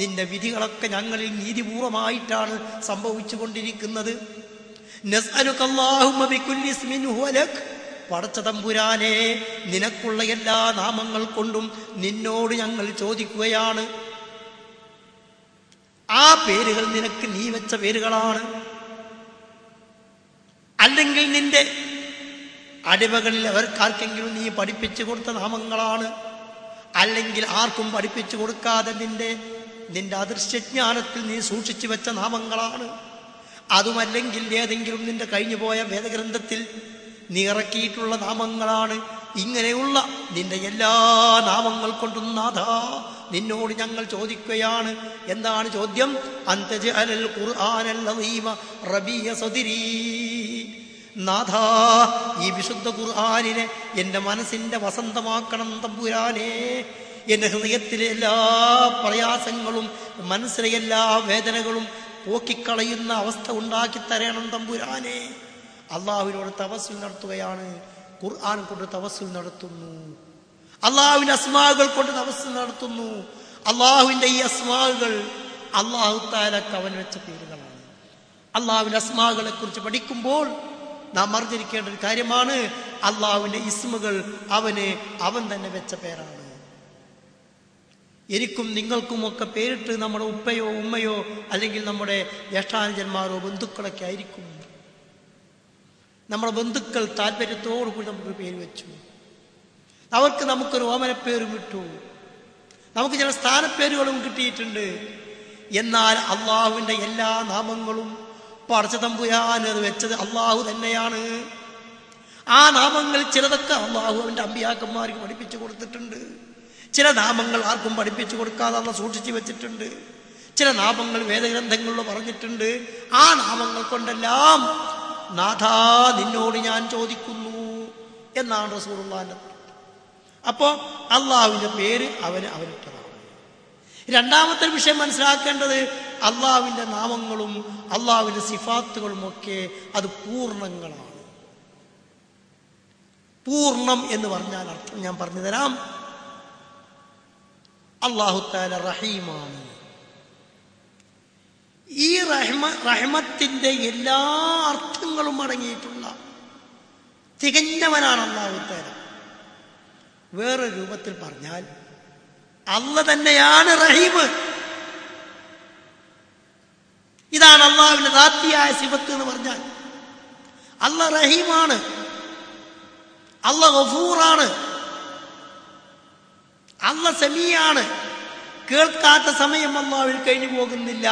നിന്റെ വിധികളൊക്കെ ഞങ്ങളിൽ നീതിപൂർവമായിട്ടാണ് സംഭവിച്ചു കൊണ്ടിരിക്കുന്നത്. നസ്അലുക അല്ലാഹുമ്മ ബികുല്ലി ഇസ്മിൻ ഹുവ ലക, പടച്ച തമ്പുരാനെ നിനക്കുള്ള എല്ലാ നാമങ്ങൾ കൊണ്ടും നിന്നോട് ഞങ്ങൾ ചോദിക്കുകയാണ്. ആ പേരുകൾ നിനക്ക് നീ വെച്ച പേരുകളാണ്, അല്ലെങ്കിൽ നിന്റെ അടിമകളിൽ അവർക്കാർക്കെങ്കിലും നീ പഠിപ്പിച്ചു കൊടുത്ത നാമങ്ങളാണ്, അല്ലെങ്കിൽ ആർക്കും പഠിപ്പിച്ചു കൊടുക്കാതെ നിന്റെ അദൃശ്യജ്ഞാനത്തിൽ നീ സൂക്ഷിച്ചു വെച്ച നാമങ്ങളാണ്. അതുമല്ലെങ്കിൽ ഏതെങ്കിലും നിന്റെ കഴിഞ്ഞുപോയ വേദഗ്രന്ഥത്തിൽ നീ ഇറക്കിയിട്ടുള്ള നാമങ്ങളാണ്. ഇങ്ങനെയുള്ള നിന്റെ എല്ലാ നാമങ്ങൾ കൊണ്ടും നാഥാ നിന്നോട് ഞങ്ങൾ ചോദിക്കുകയാണ്. എന്താണ് ചോദ്യം? അൻതജ്അലൽ ഖുർആനൽ അളീമ റബീഅ സദ്രി, നാഥാ, ഈ വിശുദ്ധ ഖുർആനിനെ എൻ്റെ മനസ്സിൻ്റെ വസന്തമാക്കണം തമ്പുരാനെ. എൻ്റെ ഹൃദയത്തിലെ എല്ലാ പ്രയാസങ്ങളും മനസ്സിലെ എല്ലാ വേദനകളും പോക്കിക്കളയുന്ന അവസ്ഥ ഉണ്ടാക്കി തരണം തമ്പുരാനെ. അള്ളാഹുവിനോട് തവസ്സുൽ നടത്തുകയാണ്. ഖുർആൻ കൊണ്ട് തവസ്സുൽ നടത്തുന്നു. അള്ളാഹുവിൻ്റെ അസ്മാകൾ കൊണ്ട് തവസ്സുൽ നടത്തുന്നു. അള്ളാഹുവിൻ്റെ ഈ അസ്മാകൾ അള്ളാഹു തആലക്ക് അവൻ വെച്ച പേരുകളാണ്. അള്ളാഹുവിൻ്റെ അസ്മാകളെ കുറിച്ച് പഠിക്കുമ്പോൾ നാം അറിഞ്ഞിരിക്കേണ്ട ഒരു കാര്യമാണ്, അള്ളാഹുവിൻ്റെ ഇസ്മുകൾ അവൻ തന്നെ വെച്ച പേരാണ്. എനിക്കും നിങ്ങൾക്കുമൊക്കെ പേരിട്ട് നമ്മുടെ ഉപ്പയോ ഉമ്മയോ അല്ലെങ്കിൽ നമ്മുടെ ജ്യേഷ്ഠാനുജന്മാരോ ബന്ധുക്കളൊക്കെ ആയിരിക്കും. നമ്മുടെ ബന്ധുക്കൾ താല്പര്യത്തോടു കൂടി നമുക്ക് പേര് വെച്ചു. അവർക്ക് നമുക്കൊരു ഓമനപ്പേരും ഇട്ടു. നമുക്ക് ചില സ്ഥാനപ്പേരുകളും കിട്ടിയിട്ടുണ്ട്. എന്നാൽ അള്ളാഹുവിൻ്റെ എല്ലാ നാമങ്ങളും പടച്ച തമ്പുരാൻ അത് വെച്ചത് അള്ളാഹു തന്നെയാണ്. ആ നാമങ്ങൾ ചിലതൊക്കെ അള്ളാഹു അവൻ്റെ അമ്പിയാക്കന്മാർക്ക് പഠിപ്പിച്ചു കൊടുത്തിട്ടുണ്ട്. ചില നാമങ്ങൾ ആർക്കും പഠിപ്പിച്ചു കൊടുക്കാതെ അള്ളാഹു സൂക്ഷിച്ചു വെച്ചിട്ടുണ്ട്. ചില നാമങ്ങൾ വേദഗ്രന്ഥങ്ങളിൽ പറഞ്ഞിട്ടുണ്ട്. ആ നാമങ്ങൾ കൊണ്ടെല്ലാം നാഥാ നിന്നോട് ഞാൻ ചോദിക്കുന്നു എന്നാണ് റസൂലുള്ളാഹിന്റെ. അപ്പോ അള്ളാഹുവിന്റെ പേര് അവനിട്ടതാണ്. രണ്ടാമത്തെ വിഷയം മനസ്സിലാക്കേണ്ടത്, അള്ളാഹുവിന്റെ നാമങ്ങളും അള്ളാഹുവിന്റെ സിഫാത്തുകളും ഒക്കെ അത് പൂർണ്ണങ്ങളാണ്. പൂർണ്ണം എന്ന് പറഞ്ഞാൽ അർത്ഥം ഞാൻ പറഞ്ഞു തരാം. അല്ലാഹു തആല റഹീമാണ്. ഈ റഹ്മത്തിന്റെ എല്ലാ അർത്ഥങ്ങളും അടങ്ങിയിട്ടുള്ള തികഞ്ഞവനാണ് അല്ലാഹു തആല. വേറെ രൂപത്തിൽ പറഞ്ഞാൽ അല്ലാഹ് തന്നെയാണ് റഹീം. ഇതാണ് അള്ളാഹുവിന്റെ ദാത്തിയായ സിഫത്ത് എന്ന് പറഞ്ഞാൽ. അല്ലാഹ് റഹീമാണ്, അല്ലാഹ് ഗഫൂറാണ്, അല്ലാഹ് സമീആണ്. കേൾക്കാത്ത സമയം അല്ലാഹുവിൽ കഴിഞ്ഞു പോകുന്നില്ല.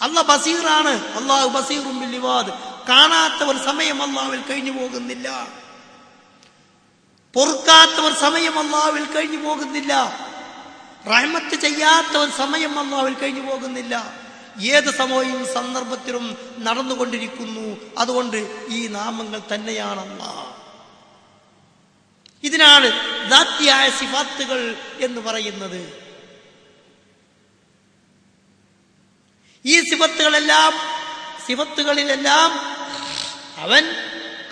അല്ലാഹ് ബസീറാണ്, അല്ലാഹു ബസീറും ബിൽ ഇബാദ്. കാണാത്ത ഒരു സമയം അല്ലാഹുവിൽ കഴിഞ്ഞു പോകുന്നില്ല. പൊറുക്കാത്ത ഒരു സമയം അല്ലാഹുവിൽ കഴിഞ്ഞു പോകുന്നില്ല. റഹ്മത്ത് ചെയ്യാത്ത ഒരു സമയം അല്ലാഹുവിൽ കഴിഞ്ഞു പോകുന്നില്ല. ഏത് സമയവും സന്ദർഭത്തിലും നടന്നുകൊണ്ടിരിക്കുന്നു. അതുകൊണ്ട് ഈ നാമങ്ങൾ തന്നെയാണ് അല്ലാഹ്. ഇതിനാണ് ദാത്തിയായ സിഫാത്തുകൾ എന്ന് പറയുന്നത്. ഈ സിഫത്തുകളിലെല്ലാം അവൻ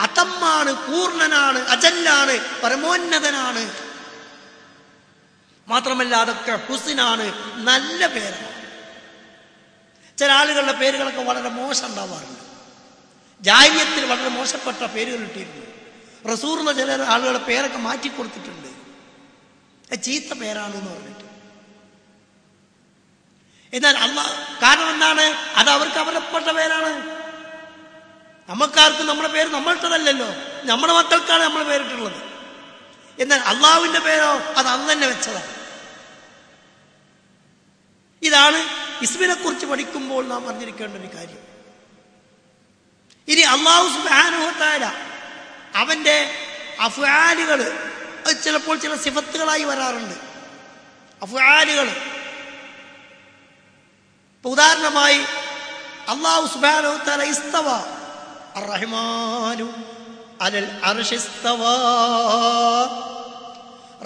അതമ്മാണ്, പൂർണ്ണനാണ്, അജല്ലാണ്, പരമോന്നതനാണ്. മാത്രമല്ല അതൊക്കെ ഹുസ്നാണ്, നല്ല പേരാണ്. ചില ആളുകളുടെ പേരുകളൊക്കെ വളരെ മോശം ഉണ്ടാവാറുണ്ട്. ജാഹിലിയ്യത്തിൽ വളരെ മോശപ്പെട്ട പേരുകൾ ഇട്ടിരുന്നു. റസൂലുള്ള ചില ആളുകളുടെ പേരൊക്കെ മാറ്റിക്കൊടുത്തിട്ടുണ്ട്. ചീത്ത പേരാണെന്ന് പറഞ്ഞിട്ട്. എന്നാൽ കാരണം എന്താണ്? അത് അവർക്ക് അവരപ്പെട്ട പേരാണ്. നമുക്കാർക്കും നമ്മുടെ പേര് നമ്മൾട്ടതല്ലല്ലോ, നമ്മുടെ മക്കൾക്കാണ് നമ്മൾ പേരിട്ടുള്ളത്. എന്നാൽ അള്ളാഹുവിന്റെ പേരോ അത് അന്ന് തന്നെ വെച്ചതാണ്. ഇതാണ് ഇസ്മിനെ കുറിച്ച് പഠിക്കുമ്പോൾ നാം അറിഞ്ഞിരിക്കേണ്ട ഒരു കാര്യം. ഇനി അല്ലാഹു സുബ്ഹാനഹു വ തആല അവന്റെ അഫ്ആലുകൾ അത് ചിലപ്പോൾ ചില സിഫത്തുകളായി വരാറുണ്ട്. അഫ്ആലുകൾ ഉദാഹരണമായി അല്ലാഹു സുബ്ഹാനഹു വ തആല ഇസ്തവ അർ-റഹ്മാനു അലൽ അർശി ഇസ്തവ.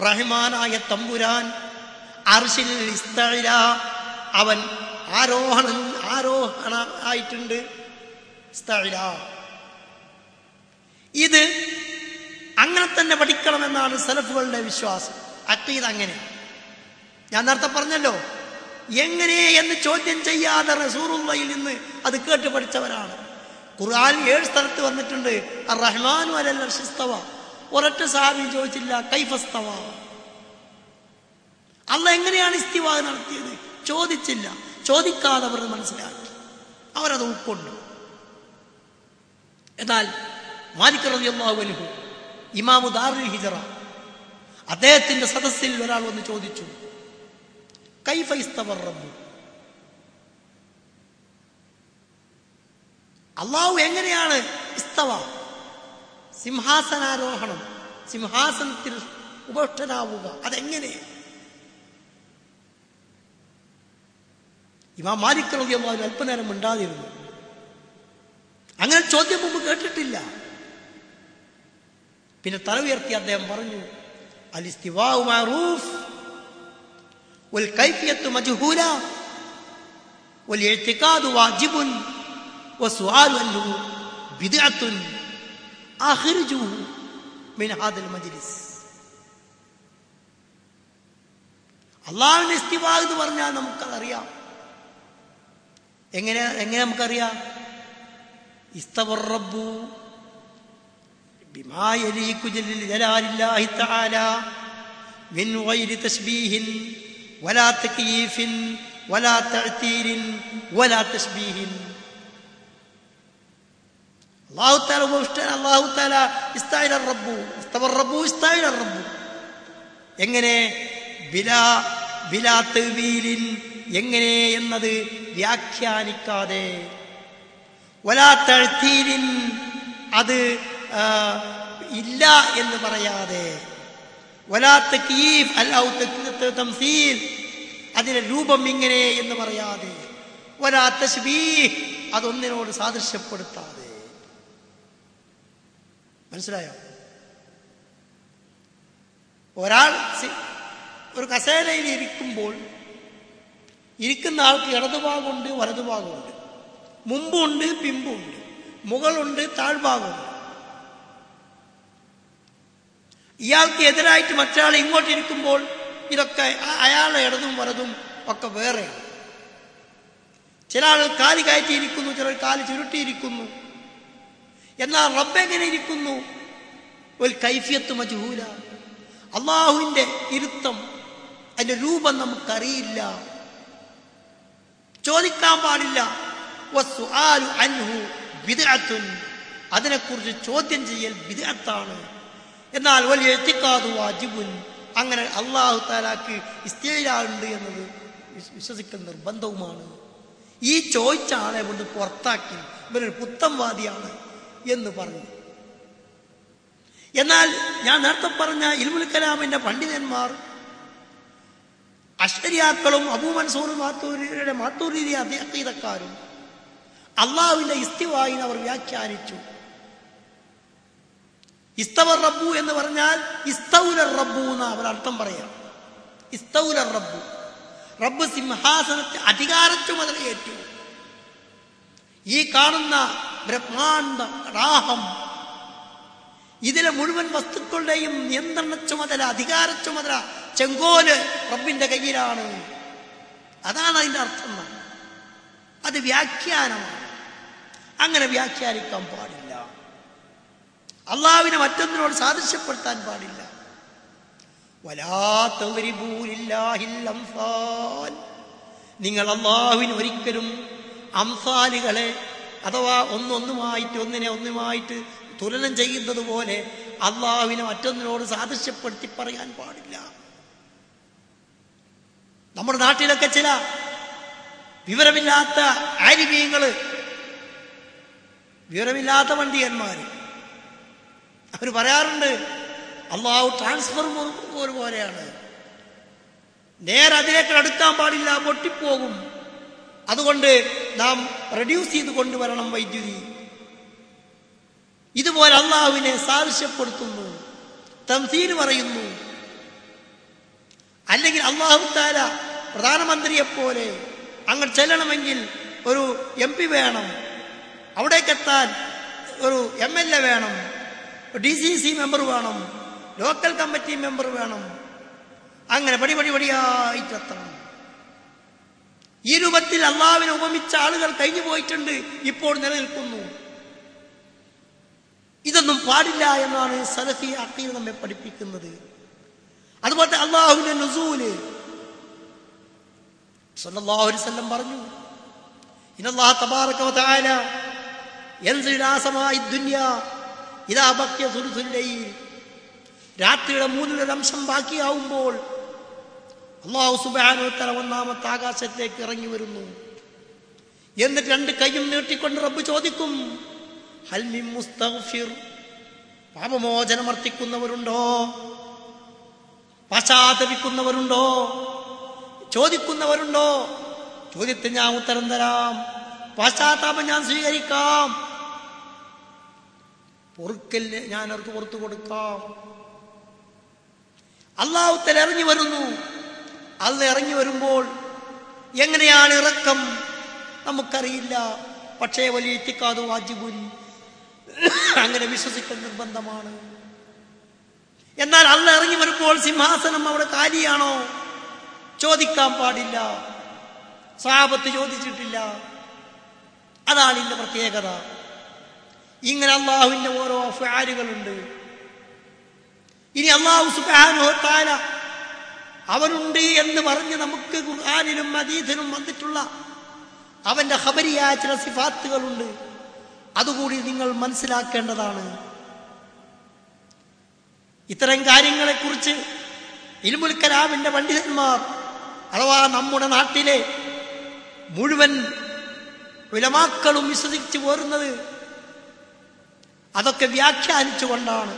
റഹ്മാനായ തമ്പുരാൻ അർശിൽ ഇസ്തഇല, അവൻ ആരോഹണായിട്ടുണ്ട്. ഇസ്തഇല ഇത് അങ്ങനെ തന്നെ പഠിക്കണമെന്നാണ് സലഫുകളുടെ വിശ്വാസം. അഖീദ അങ്ങനെ. ഞാൻ നേരത്തെ പറഞ്ഞല്ലോ, എങ്ങനെ എന്ന് ചോദ്യം ചെയ്യാതെ റസൂലുള്ളാഹിയിൽ നിന്ന് അത് കേട്ട് പഠിച്ചവരാണ്. ഖുർആൻ 7 സ്ഥലത്ത് വന്നിട്ടുണ്ട് അർ-റഹ്മാനു അലൽ അർശി ഇസ്തവ. ഒരൊറ്റ സഹാബി ചോദിച്ചില്ല കൈഫസ്തവ, അല്ലാഹ് എങ്ങനെയാണ് ഇസ്തിവാ നടത്തിയത്? ചോദിച്ചില്ല. ചോദിക്കാതെ അവർ മനസ്സിലാക്കി, അവരത് ഉൾക്കൊണ്ടു. എന്നാൽ മാലിക് റളിയല്ലാഹു അൻഹു ഇമാമു ദാറുൽ ഹിജ്റ, അദ്ദേഹത്തിന്റെ സദസ്സിൽ ഒരാൾ വന്ന് ചോദിച്ചു കൈഫ ഇസ്തവ റബ്ബു, അള്ളാഹു എങ്ങനെയാണ് ഇസ്തവ, സിംഹാസനാരോഹണം, സിംഹാസനത്തിൽ ഉപവിഷ്ടനാവുക, അതെങ്ങനെ? ഇമാം മാലിക് റളിയല്ലാഹു അൻഹു അല്പനേരം മിണ്ടാതിരുന്നു. അങ്ങനെ ചോദ്യം മുമ്പ് കേട്ടിട്ടില്ല. പിന്നെ തല ഉയർത്തി അദ്ദേഹം പറഞ്ഞു, അൽ ഇസ്തിവാഉ മഅറൂഫ് വൽ കൈഫിയത്തു മജ്ഹൂല വൽ ഇഅ്തിഖാദു വാജിബുൻ വസുആലു അൻഹു ബിദ്അത്തുൻ അഖ്രിജുഹു മിൻ ഹാദൽ മജ്ലിസ്. അല്ലാഹുവിന്റെ ഇസ്തിവാ എന്ന് പറഞ്ഞാൽ നമുക്കറിയാം. എങ്ങനെ നമുക്കറിയാം? ഇസ്തവർ റബ്ബു ബിമാ യലീഖു ജലാലില്ലാഹി തആല മിൻ ഗൈരി തശ്ബീഹിൻ വലാ തക്യീഫിൻ വലാ തഅ്തീലിൻ വലാ തശ്ബീഹിൻ. അല്ലാഹു തആല ഇസ്തഅല റബ്ബു ഇസ്തവർ റബ്ബു ഇസ്തഅല റബ്ബു. എങ്ങനെ? ബിലാ തഅ്വീലിൻ, എങ്ങനെ എന്നത് വ്യാഖ്യാനിക്കാതെ, വലാ തഅ്തീലിൻ, അത് ഇല്ല എന്ന് പറയാതെ, വലാ തക്യീഫ് അൽ തംസീൽ, അതിന്റെ രൂപം ഇങ്ങനെ എന്ന് പറയാതെ, വലാ തശ്ബീഹ്, അതൊന്നിനോട് സാദൃശ്യപ്പെടുത്താതെ. മനസ്സിലായോ? ഒരാൾ ഒരു കസേരയിൽ ഇരിക്കുമ്പോൾ ഇരിക്കുന്ന ആൾക്ക് ഇടതുഭാഗമുണ്ട് വലതുഭാഗമുണ്ട്, മുമ്പുണ്ട് പിമ്പുണ്ട്, മുകളുണ്ട് താഴ്ഭാഗമുണ്ട്. ഇയാൾക്ക് എതിരായിട്ട് മറ്റൊരാൾ ഇങ്ങോട്ട് ഇരിക്കുമ്പോൾ ഇതൊക്കെ അയാളുടെ ഇടതും വലതും ഒക്കെ വേറെയാണ്. ചില ആളുകൾ കാല് കയറ്റിയിരിക്കുന്നു, ചിലർ കാല് ചുരുട്ടിയിരിക്കുന്നു. എന്നാൽ റബ്ബ് എങ്ങനെ ഇരിക്കുന്നു? ഒരു കൈഫിയത്ത് മജ്ഹൂല, അള്ളാഹുവിന്റെ ഇരുത്തം, അതിന്റെ രൂപം നമുക്കറിയില്ല, ചോദിക്കാൻ പാടില്ല. വസ്സുആലു അൻഹു ബിദ്അത്തുൻ, അതിനെക്കുറിച്ച് ചോദ്യം ചെയ്യൽ ബിദ്അത്താണ്. എന്നാൽ വലിയ ഇഅ്തിഖാദു വാജിബുൻ, അങ്ങനെ അല്ലാഹു തആലക്ക് ഇസ്തിഇലാഉണ്ട് എന്നത് വിശ്വസിക്കൽ നിർബന്ധവുമാണ്. ഈ ചോദിച്ച ആളെ കൊണ്ട് പുറത്താക്കി ഇവനൊരു പുത്തംവാദിയാണ് എന്ന് പറഞ്ഞു. എന്നാൽ ഞാൻ നേരത്തെ പറഞ്ഞ ഇൽമുൽ കലാമിന്റെ പണ്ഡിതന്മാർ, അശ്അരിയാക്കളും അബൂ മൻസൂർ മാത്തൂരിയുടെ മാത്തൂരിദി അഖീദക്കാരും അള്ളാഹുവിന്റെ ഇസ്തിവായിനെ അവർ വ്യാഖ്യാനിച്ചു. ഇസ്തവർ റബ്ബു എന്ന് പറഞ്ഞാൽ ഇസ്തൗലർ റബ്ബു എന്ന അവർ അർത്ഥം പറയാം. ഇസ്തൗലർ റബ്ബു, റബ്ബ് സിംഹാസനത്തെ അധികാര ചുമതലയേറ്റു. ഈ കാണുന്ന ബ്രഹ്മാണ്ഡ റാഹം, ഇതിലെ മുഴുവൻ വസ്തുക്കളുടെയും നിയന്ത്രണ ചുമതല, അധികാര ചുമതല, ചെങ്കോല് റബ്ബിന്റെ കയ്യിലാണ്. അതാണ് അതിന്റെ അർത്ഥം. അത് വ്യാഖ്യാനമാണ്. അങ്ങനെ വ്യാഖ്യാനിക്കാൻ പാടില്ല. അള്ളാഹുവിനെ മറ്റൊന്നിനോട് സാദൃശ്യപ്പെടുത്താൻ പാടില്ല. വലാ തദ്രിബൂ ലില്ലാഹിൽ അംസാൽ, നിങ്ങൾ അള്ളാഹുവിന് ഒരിക്കലും അംസാലുകളെ, അഥവാ ഒന്നുമായിട്ട് തുലനം ചെയ്യുന്നത് പോലെ അള്ളാഹുവിനെ മറ്റൊന്നിനോട് സാദൃശ്യപ്പെടുത്തി പറയാൻ പാടില്ല. നമ്മുടെ നാട്ടിലൊക്കെ ചില വിവരമില്ലാത്ത ആലിമീങ്ങള്, വിവരമില്ലാത്ത പണ്ഡിതന്മാര്, അവർ പറയാറുണ്ട് അള്ളാഹു ട്രാൻസ്ഫോർമർ പോലെയാണ്, നേരെ അതിലേക്ക് അടുക്കാൻ പാടില്ല, പൊട്ടിപ്പോകും, അതുകൊണ്ട് നാം റെഡ്യൂസ് ചെയ്ത് കൊണ്ടുവരണം വൈദ്യുതി. ഇതുപോലെ അള്ളാഹുവിനെ സാദൃശ്യപ്പെടുത്തുന്നു, തംസീൽ പറയുന്നു. അല്ലെങ്കിൽ അള്ളാഹു തആല പ്രധാനമന്ത്രിയെപ്പോലെ അങ്ങ് ചെല്ലണമെങ്കിൽ ഒരു MP വേണം, അവിടേക്കെത്താൻ ഒരു MLA വേണം, DCC മെമ്പർ വേണം, ലോക്കൽ കമ്മിറ്റി മെമ്പർ വേണം, അങ്ങനെ പടിയായിട്ടെത്തണം. ഈ രൂപത്തിൽ അള്ളാഹുവിനെ ഉപമിച്ച ആളുകൾ കഴിഞ്ഞു പോയിട്ടുണ്ട്, ഇപ്പോൾ നിലനിൽക്കുന്നു. ഇതൊന്നും പാടില്ല എന്നാണ് സലഫി അഖീദ നമ്മെ പഠിപ്പിക്കുന്നത്. അതുപോലെ അള്ളാഹുവിന്റെ നുസൂല് സല്ലല്ലാഹു അലൈഹി വസല്ലം പറഞ്ഞു, ഇന്നല്ലാഹ തബാറക വ തആല യൻസിലു ഇലാ സമാഇ ദുനിയ ഇദാ ബഖിയ സുൽസുൽ ലൈൽ, രാത്രിയുടെ 1/3 ബാക്കിയാവുമ്പോൾ അല്ലാഹു സുബ്ഹാനഹു വ തആല ഒന്നാമത്തെ ആകാശത്തേക്ക് ഇറങ്ങി വരുന്നു. എന്നിട്ട് 2 കൈയും നീട്ടിക്കൊണ്ട് റബ്ബ് ചോദിക്കും, ഹൽ മിൻ മുസ്തഗ്ഫിർ, പാപമോചനമർത്ഥിക്കുന്നവരുണ്ടോ, പശ്ചാത്തപിക്കുന്നവരുണ്ടോ, ചോദിക്കുന്നവരുണ്ടോ? ചോദ്യത്തിന് ഞാൻ ഉത്തരം തരാം, പശ്ചാത്താപം ഞാൻ സ്വീകരിക്കാം. പൊറുക്കലിന് ഞാൻ അവർക്ക് പുറത്തു കൊടുക്കാം. അല്ലാഹു തആല ഇറങ്ങി വരുന്നു. അല്ല ഇറങ്ങി വരുമ്പോൾ എങ്ങനെയാണ് ഇറക്കം നമുക്കറിയില്ല. പക്ഷേ വലിയ ഇത്തിഖാദു വാജിബുൻ, അങ്ങനെ വിശ്വസിക്കൽ നിർബന്ധമാണ്. എന്നാൽ അല്ല ഇറങ്ങി വരുമ്പോൾ സിംഹാസനം അവിടെ കാലിയാണോ ചോദിക്കാൻ പാടില്ല. സഹാബത്ത് ചോദിച്ചിട്ടില്ല. അതാണ് ഇതിന്റെ പ്രത്യേകത. ഇങ്ങനെ അള്ളാഹുവിന്റെ ഓരോ അഫ്ആലുകളുണ്ട്. ഇനി അള്ളാഹു സുബ്ഹാനഹു വ തആല അവനുണ്ട് എന്ന് പറഞ്ഞ് നമുക്ക് ഖുർആനിലും ഹദീസിലും വന്നിട്ടുള്ള അവന്റെ ഖബരിയായ ചില സിഫാത്തുകളുണ്ട്. അതുകൂടി നിങ്ങൾ മനസ്സിലാക്കേണ്ടതാണ്. ഇത്തരം കാര്യങ്ങളെക്കുറിച്ച് ഇൽമുൽ കലാമിന്റെ പണ്ഡിതന്മാർ അഥവാ നമ്മുടെ നാട്ടിലെ മുഴുവൻ ഉലമാക്കളും വിശ്വസിച്ചു പോരുന്നത് അതൊക്കെ വ്യാഖ്യാനിച്ചുകൊണ്ടാണ്.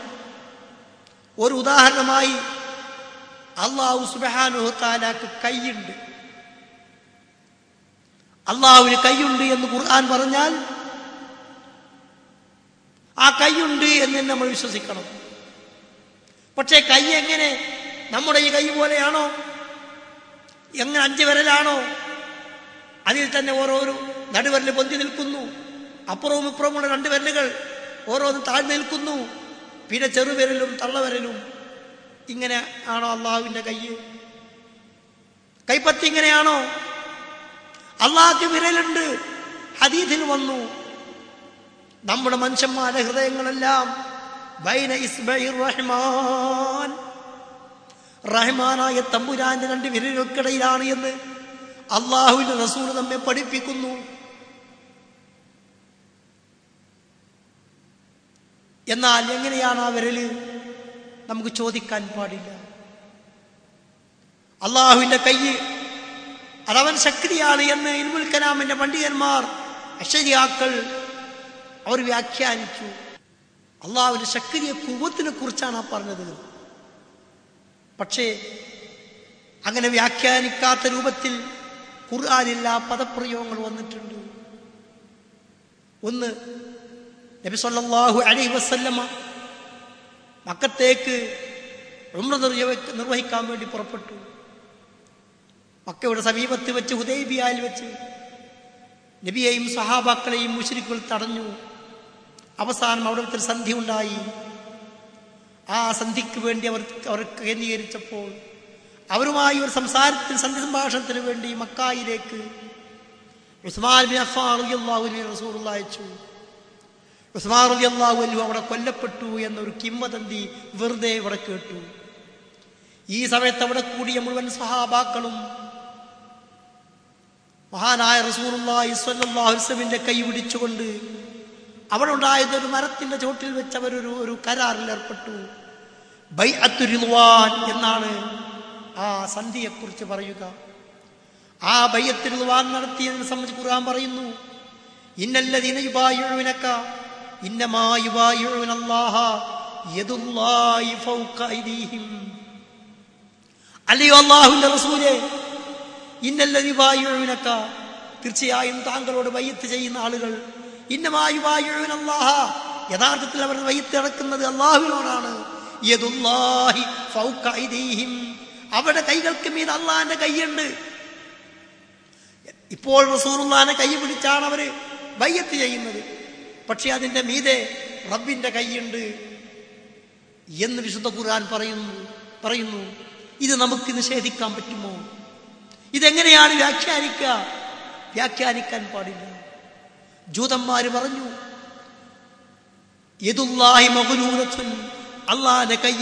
ഒരു ഉദാഹരണമായി അല്ലാഹു സുബ്ഹാനഹു വ തആലക്ക് കൈയുണ്ട്. അല്ലാഹുവിന് കൈയുണ്ട് എന്ന് ഖുർആൻ പറഞ്ഞാൽ ആ കൈയുണ്ട് എന്ന് നമ്മൾ വിശ്വസിക്കണം. പക്ഷേ കൈ എങ്ങനെ നമ്മുടെ ഈ കൈ പോലെയാണോ? എങ്ങനെ 5 വിരലാണോ? അതിൽ തന്നെ ഓരോരോ നടുവിരൽ പൊന്തി നിൽക്കുന്നു, അപ്പുറവും ഇപ്പുറമുള്ള 2 വിരലുകൾ ഓരോന്നും താഴ്ന്നു നിൽക്കുന്നു, പിന്നെ ചെറുവിരലും തള്ളവിരലും. ഇങ്ങനെ ആണോ അള്ളാഹുവിന്റെ കൈ? കൈപ്പത്തി ഇങ്ങനെയാണോ? അള്ളാഹ്ക്ക് വിരലുണ്ട്. ഹദീസിൽ വന്നു നമ്മുടെ മനുഷ്യന്മാരുടെ ഹൃദയങ്ങളെല്ലാം ബൈന ഇസ്ബഇർ റഹ്മാൻ, റഹ്മാനായ തമ്പുരാന്റെ 2 വിരലുകൾക്കിടയിലാണ് എന്ന് അള്ളാഹുവിന്റെ റസൂൽ നമ്മെ പഠിപ്പിക്കുന്നു. എന്നാൽ എങ്ങനെയാണ് ആ വിരല് നമുക്ക് ചോദിക്കാൻ പാടില്ല. അള്ളാഹുവിന്റെ കൈ അതവൻ ശക്തിയാണ് എന്ന് ഇൽമുൽ കലാമിന്റെ പണ്ഡിതന്മാർ അശരിയാക്കൾ അവർ വ്യാഖ്യാനിച്ചു. അള്ളാഹുവിന്റെ ശക്തിയെ കുവ്വത്തിനെ കുറിച്ചാണ് ആ പറഞ്ഞത്. പക്ഷേ അങ്ങനെ വ്യാഖ്യാനിക്കാത്ത രൂപത്തിൽ ഖുർആനിൽ ആ പദപ്രയോഗങ്ങൾ വന്നിട്ടുണ്ട്. ഒന്ന്, നബി സല്ലല്ലാഹു അലൈഹി വസല്ലമ മക്കത്തേക്ക് ഉംറ നിർവഹിക്കാൻ വേണ്ടി പുറപ്പെട്ടു. മക്കയുടെ സമീപത്ത് വെച്ച് ഹുദൈബിയയിൽ വെച്ച് നബിയെയും സഹാബാക്കളെയും മുശ്രിക്കുകൾ തടഞ്ഞു. അവസാനം അവിടുത്തെ സന്ധി ഉണ്ടായി. ആ സന്ധിക്ക് വേണ്ടി അവർ കേന്ദ്രീകരിച്ചപ്പോൾ അവരുമായി ഒരു സംസാരത്തിൽ സന്ധി സംഭാഷണത്തിന് വേണ്ടി മക്കായിലേക്ക് ഉസ്മാൻ ബിൻ അഫ്ഫാൻ റളിയല്ലാഹു അൻഹു റസൂലുള്ളാഹി അയച്ചു. ഉസ്മാൻ റളിയല്ലാഹു അൻഹു അവിടെ കൊല്ലപ്പെട്ടു എന്നൊരു കിംവദന്തി വെറുതെ ഇവിടെ കേട്ടു. ഈ സമയത്ത് അവിടെ കൂടിയ മുഴുവൻ സഹാബാക്കളും മഹാനായ റസൂലുള്ളാഹി സ്വല്ലല്ലാഹു അലൈഹി വസല്ലമിന്റെ കൈ പിടിച്ചുകൊണ്ട് അവിടെ ഉണ്ടായത് ഒരു മരത്തിന്റെ ചോട്ടിൽ വെച്ച് അവരൊരു കരാറിൽ ഏർപ്പെട്ടു. ബൈഅത്തു റിദ്വാൻ എന്നാണ് ആ സന്ധിയെക്കുറിച്ച് പറയുക. ആ ബൈഅത്തു റിദ്വാൻ നടത്തിയതിനെ സംബന്ധിച്ച് ഖുർആൻ പറയുന്നു, ഇന്നല്ലദീന യുബായിഉനക ഇന്നമാ യുബായിഉനല്ലാഹ യദുല്ലാഹി ഫൗക ഐദീഹിം. അല്ലയോ അല്ലാഹുവിന്റെ റസൂലേ, ഇന്നല്ലദീന യുബായിഉനക, തീർച്ചയായും താങ്കളോട് ബൈഅത്ത് ചെയ്യുന്ന ആളുകൾ, ഇന്നമാ യുബായിഉനല്ലാഹ, യഥാർത്ഥത്തിൽ അവർ ബൈഅത്ത് നടക്കുന്നത് അല്ലാഹുവിനോടാണ്. യദുല്ലാഹി ഫൗക ഐദീഹിം, അവരുടെ കൈകൾക്ക് മീതെ അള്ളാഹിന്റെ കൈയുണ്ട്. ഇപ്പോൾ റസൂലുള്ളാഹിന്റെ കൈ പിടിച്ചാണ് അവര് ബൈഅത്ത് ചെയ്യുന്നത്. പക്ഷെ അതിന്റെ മീതെ റബ്ബിന്റെ കൈയുണ്ട് എന്ന് വിശുദ്ധ ഖുർആൻ പറയുന്നു. ഇത് നമുക്ക് നിഷേധിക്കാൻ പറ്റുമോ? ഇതെങ്ങനെയാണ് വ്യാഖ്യാനിക്കുക? വ്യാഖ്യാനിക്കാൻ പാടില്ല. ജൂതന്മാര് പറഞ്ഞു, യദുല്ലാഹി മഗ്ലൂലത്തുൻ, അള്ളാഹിന്റെ കൈ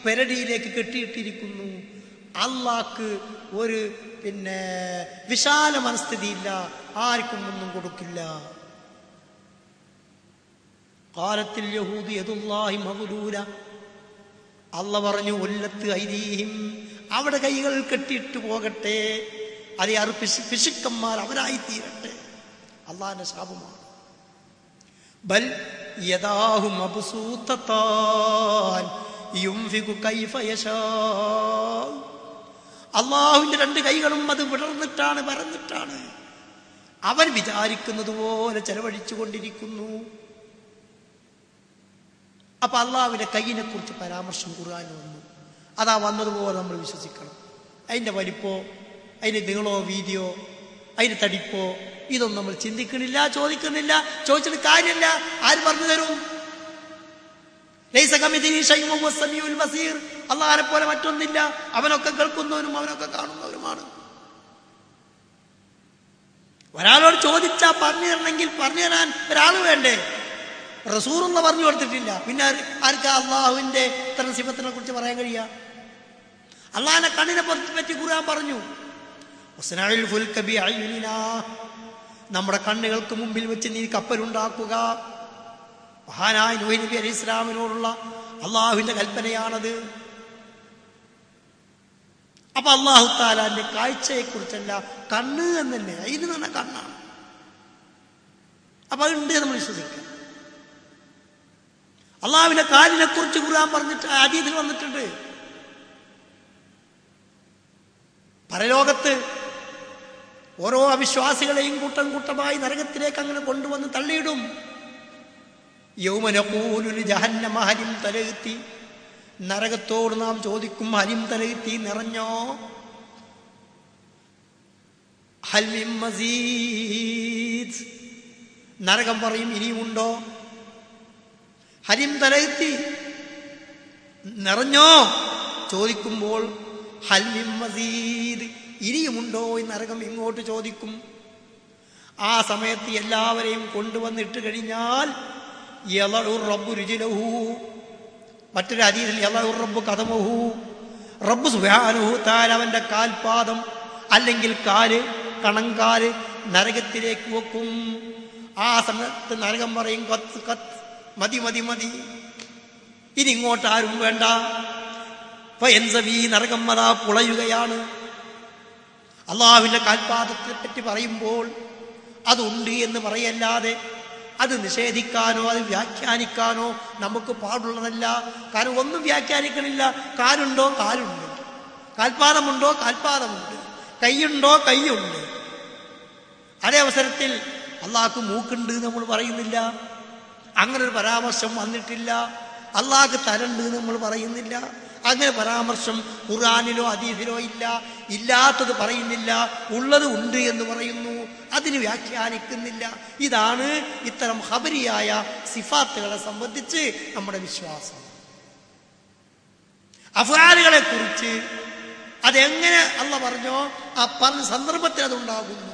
പെരടിയിലേക്ക് കെട്ടിയിട്ടിരിക്കുന്നു. അള്ളാഹ്ക്ക് ഒരു വിശാല മനസ്ഥിതിയില്ല, ആർക്കും ഒന്നും കൊടുക്കില്ല. ഖാലത്തിൽ യഹൂദി യദുല്ലാഹി മഗ്ലൂല, അള്ള പറഞ്ഞു ഉല്ലത്ത് ഐദീഹിം, അവിടെ കൈകൾ കെട്ടിയിട്ട് പോകട്ടെ, അത് ആർ പിശുക്കന്മാർ അവരായി തീരട്ടെ. അള്ളാഹിന്റെ ശാപമാണ്. ബൽ യദാഹു മബ്സൂതതാൻ യുൻഫിഖു കൈഫ യശാ, അള്ളാഹുവിന്റെ 2 കൈകളും അത് വിടർന്നിട്ടാണ് പരന്നിട്ടാണ് അവൻ വിചാരിക്കുന്നത് പോലെ ചെലവഴിച്ചു കൊണ്ടിരിക്കുന്നു. അപ്പൊ അള്ളാഹുവിന്റെ കയ്യിനെ കുറിച്ച് പരാമർശം ഖുർആനിൽ വന്നു. അതാ വന്നതുപോലെ നമ്മൾ വിശ്വസിക്കണം. അതിന്റെ വലിപ്പോ, അതിന്റെ നീളോ വീതിയോ, അതിന്റെ തടിപ്പോ ഇതൊന്നും നമ്മൾ ചിന്തിക്കണില്ല, ചോദിക്കുന്നില്ല. ചോദിച്ചിട്ട് കാര്യമില്ല. ആര് പറഞ്ഞു തരും? അള്ളാഹിനെ പോലെ മറ്റൊന്നില്ല. അവനൊക്കെ കേൾക്കുന്നവനും അവനൊക്കെ കാണുന്നവരുമാണ്. ഒരാളോട് ചോദിച്ചാ പറഞ്ഞു തരണമെങ്കിൽ പറഞ്ഞു തരാൻ ഒരാൾ വേണ്ടേ? റസൂലുള്ള പറഞ്ഞു കൊടുത്തിട്ടില്ല. പിന്നെ ആർക്കാ അള്ളാഹുവിന്റെ ഇത്തരം സിഫത്തിനെ കുറിച്ച് പറയാൻ കഴിയുക? അള്ളാഹിന്റെ കണ്ണിനെ പറ്റി ഖുർആൻ പറഞ്ഞു, നമ്മുടെ കണ്ണുകൾക്ക് മുമ്പിൽ വെച്ച് നീ കപ്പലുണ്ടാക്കുക. മഹാനായ നൂഹ് നബി അലൈഹി ഇസ്ലാമിനോടുള്ള അള്ളാഹുവിന്റെ കൽപ്പനയാണത്. അപ്പൊ അള്ളാഹു താലാന്റെ കാഴ്ചയെ കുറിച്ചല്ല, കണ്ണ് എന്നല്ലേ, അതിന് തന്നെ കണ്ണാണ്. അപ്പൊ അതുണ്ട് നമ്മൾ വിശ്വസിക്കാം. അള്ളാഹുവിന്റെ കാലിനെ കുറിച്ച് ഖുർആൻ പറഞ്ഞിട്ട് ഹദീസിൽ വന്നിട്ടുണ്ട്. പരലോകത്ത് ഓരോ അവിശ്വാസികളെയും കൂട്ടം കൂട്ടമായി നരകത്തിലേക്ക് അങ്ങനെ കൊണ്ടുവന്ന് തള്ളിയിടും. യൗമനഖൂലു ജഹന്നമ ഹലിം തലഅ്തി, നരകത്തോട് നാം ചോദിക്കും, ഹലിം തലഅ്തി, നിറഞ്ഞോ? ഹൽ മിൻ മസീദ്, നരകം പറയും ഇനിയുമുണ്ടോ? ഹലിം തലഅ്തി, നിറഞ്ഞോ ചോദിക്കുമ്പോൾ ഹൽ മിൻ മസീദ്, ഇനിയുമുണ്ടോ എന്ന് നരകം ഇങ്ങോട്ട് ചോദിക്കും. ആ സമയത്ത് എല്ലാവരെയും കൊണ്ടുവന്നിട്ട് കഴിഞ്ഞാൽ യളഉ റബ്ബു രിജ്ലഹു, മറ്റൊരു ഹദീസിൽ യളഉ റബ്ബു ഖദമഹു, റബ്ബ് സുബ്ഹാനഹു തആല അവന്റെ കാൽപാദം അല്ലെങ്കിൽ കാല്, കണങ്കാല് നരകത്തിലേക്ക് വെക്കും. ആ സമയത്ത് നരകം പറയും, കത്ത് കത്ത്, മതി മതി മതി, ഇനി ഇങ്ങോട്ട് ആരും വേണ്ട. ഫയൻസവി, നരകം അതാ പുളയുകയാണ്. അള്ളാഹുവിന്റെ കാൽപാദത്തെ പറ്റി പറയുമ്പോൾ അതുണ്ട് എന്ന് പറയല്ലാതെ അത് നിഷേധിക്കാനോ അത് വ്യാഖ്യാനിക്കാനോ നമുക്ക് പാടുള്ളതല്ല. കാരണം ഒന്നും വ്യാഖ്യാനിക്കണില്ല. കാലുണ്ടോ? കാലുണ്ട്. കാൽപാദമുണ്ടോ? കാൽപാദമുണ്ട്. കൈയുണ്ടോ? കൈയുണ്ട്. അതേ അവസരത്തിൽ അള്ളാഹ്ക്ക് മൂക്കുണ്ട് നമ്മൾ പറയുന്നില്ല. അങ്ങനെ ഒരു പരാമർശം വന്നിട്ടില്ല. അള്ളാഹ്ക്ക് തലണ്ട് നമ്മൾ പറയുന്നില്ല. അങ്ങനെ പരാമർശം ഖുർആനിലോ ഹദീസിലോ ഇല്ല. ഇല്ലാത്തത് പറയുന്നില്ല, ഉള്ളത് ഉണ്ട് എന്ന് പറയുന്നു. അതിന് വ്യാഖ്യാനിക്കുന്നില്ല. ഇതാണ് ഇത്തരം ഖബരിയായ സിഫാത്തുകളെ സംബന്ധിച്ച് നമ്മുടെ വിശ്വാസം. അഫ്ആലുകളെ കുറിച്ച് അതെങ്ങനെ അള്ളാഹ് പറഞ്ഞോ ആ പറഞ്ഞ സന്ദർഭത്തിൽ അതുണ്ടാകുന്നു.